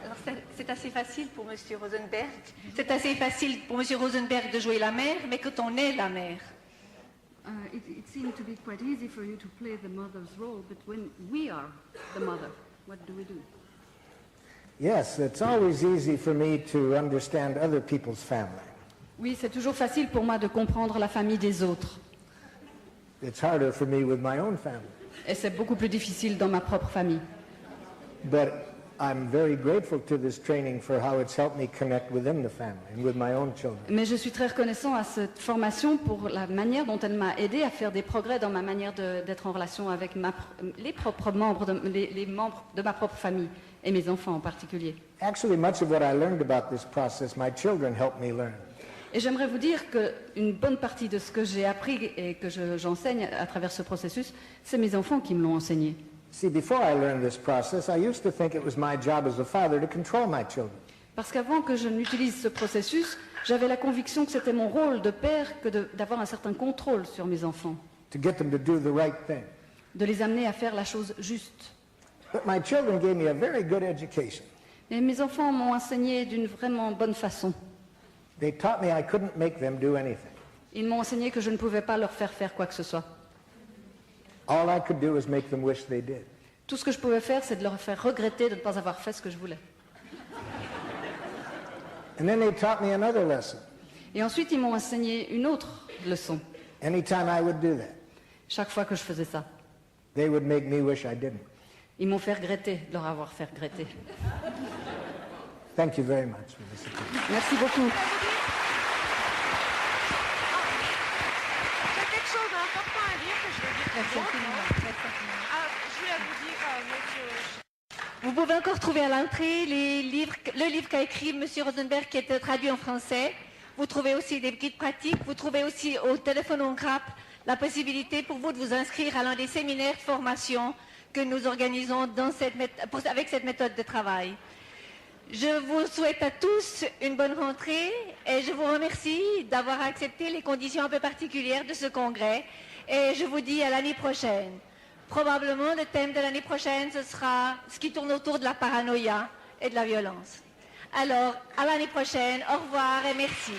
Alors c'est assez facile pour M. Rosenberg. C'est assez facile pour M. Rosenberg de jouer la mère, mais quand on est la mère. It seemed to be quite easy for you to play the mother's role, but when we are the mother, what do we do? Yes, it's always easy for me to understand other people's family. Oui, c'est toujours facile pour moi de comprendre la famille des autres. It's harder for me with my own family. Et c'est beaucoup plus difficile dans ma propre famille. But I'm very grateful to this training for how it's helped me connect within the family and with my own children. Mais je suis très reconnaissant à cette formation pour la manière dont elle m'a aidé à faire des progrès dans ma manière d'être en relation avec les membres de ma propre famille et mes enfants en particulier. Actually, much of what I learned about this process, my children helped me learn. Et j'aimerais vous dire qu'une bonne partie de ce que j'ai appris et que j'enseigne à travers ce processus, c'est mes enfants qui me l'ont enseigné. See, before I learned this process, I used to think it was my job as a father to control my children. Parce qu'avant que je n'utilise ce processus, j'avais la conviction que c'était mon rôle de père que d'avoir un certain contrôle sur mes enfants, To get them to do the right thing. de les amener à faire la chose juste. But my children gave me a very good education. Et mes enfants m'ont enseigné d'une vraiment bonne façon. They taught me I couldn't make them do anything. Ils m'ont enseigné que je ne pouvais pas leur faire faire quoi que ce soit. All I could do was make them wish they did. Tout ce que je pouvais faire, c'est de leur faire regretter de ne pas avoir fait ce que je voulais. And then they taught me another lesson. Et ensuite, ils m'ont enseigné une autre leçon. Anytime I would do that, Chaque fois que je faisais ça, they would make me wish I didn't. ils m'ont fait regretter de leur avoir fait regretter. Thank you very much for this opinion. Merci beaucoup. J'ai quelque chose d'important à dire que je vais dire tout le monde. Je voulais vous dire, monsieur... Vous pouvez encore trouver à l'entrée le livre qu'a écrit M. Rosenberg qui est traduit en français. Vous trouvez aussi des guides pratiques. Vous trouvez aussi au téléphone en grappe la possibilité pour vous de vous inscrire à l'un des séminaires de formation que nous organisons avec cette méthode de travail. Je vous souhaite à tous une bonne rentrée et je vous remercie d'avoir accepté les conditions un peu particulières de ce congrès. Et je vous dis à l'année prochaine. Probablement, le thème de l'année prochaine, ce sera ce qui tourne autour de la paranoïa et de la violence. Alors, à l'année prochaine, au revoir et merci.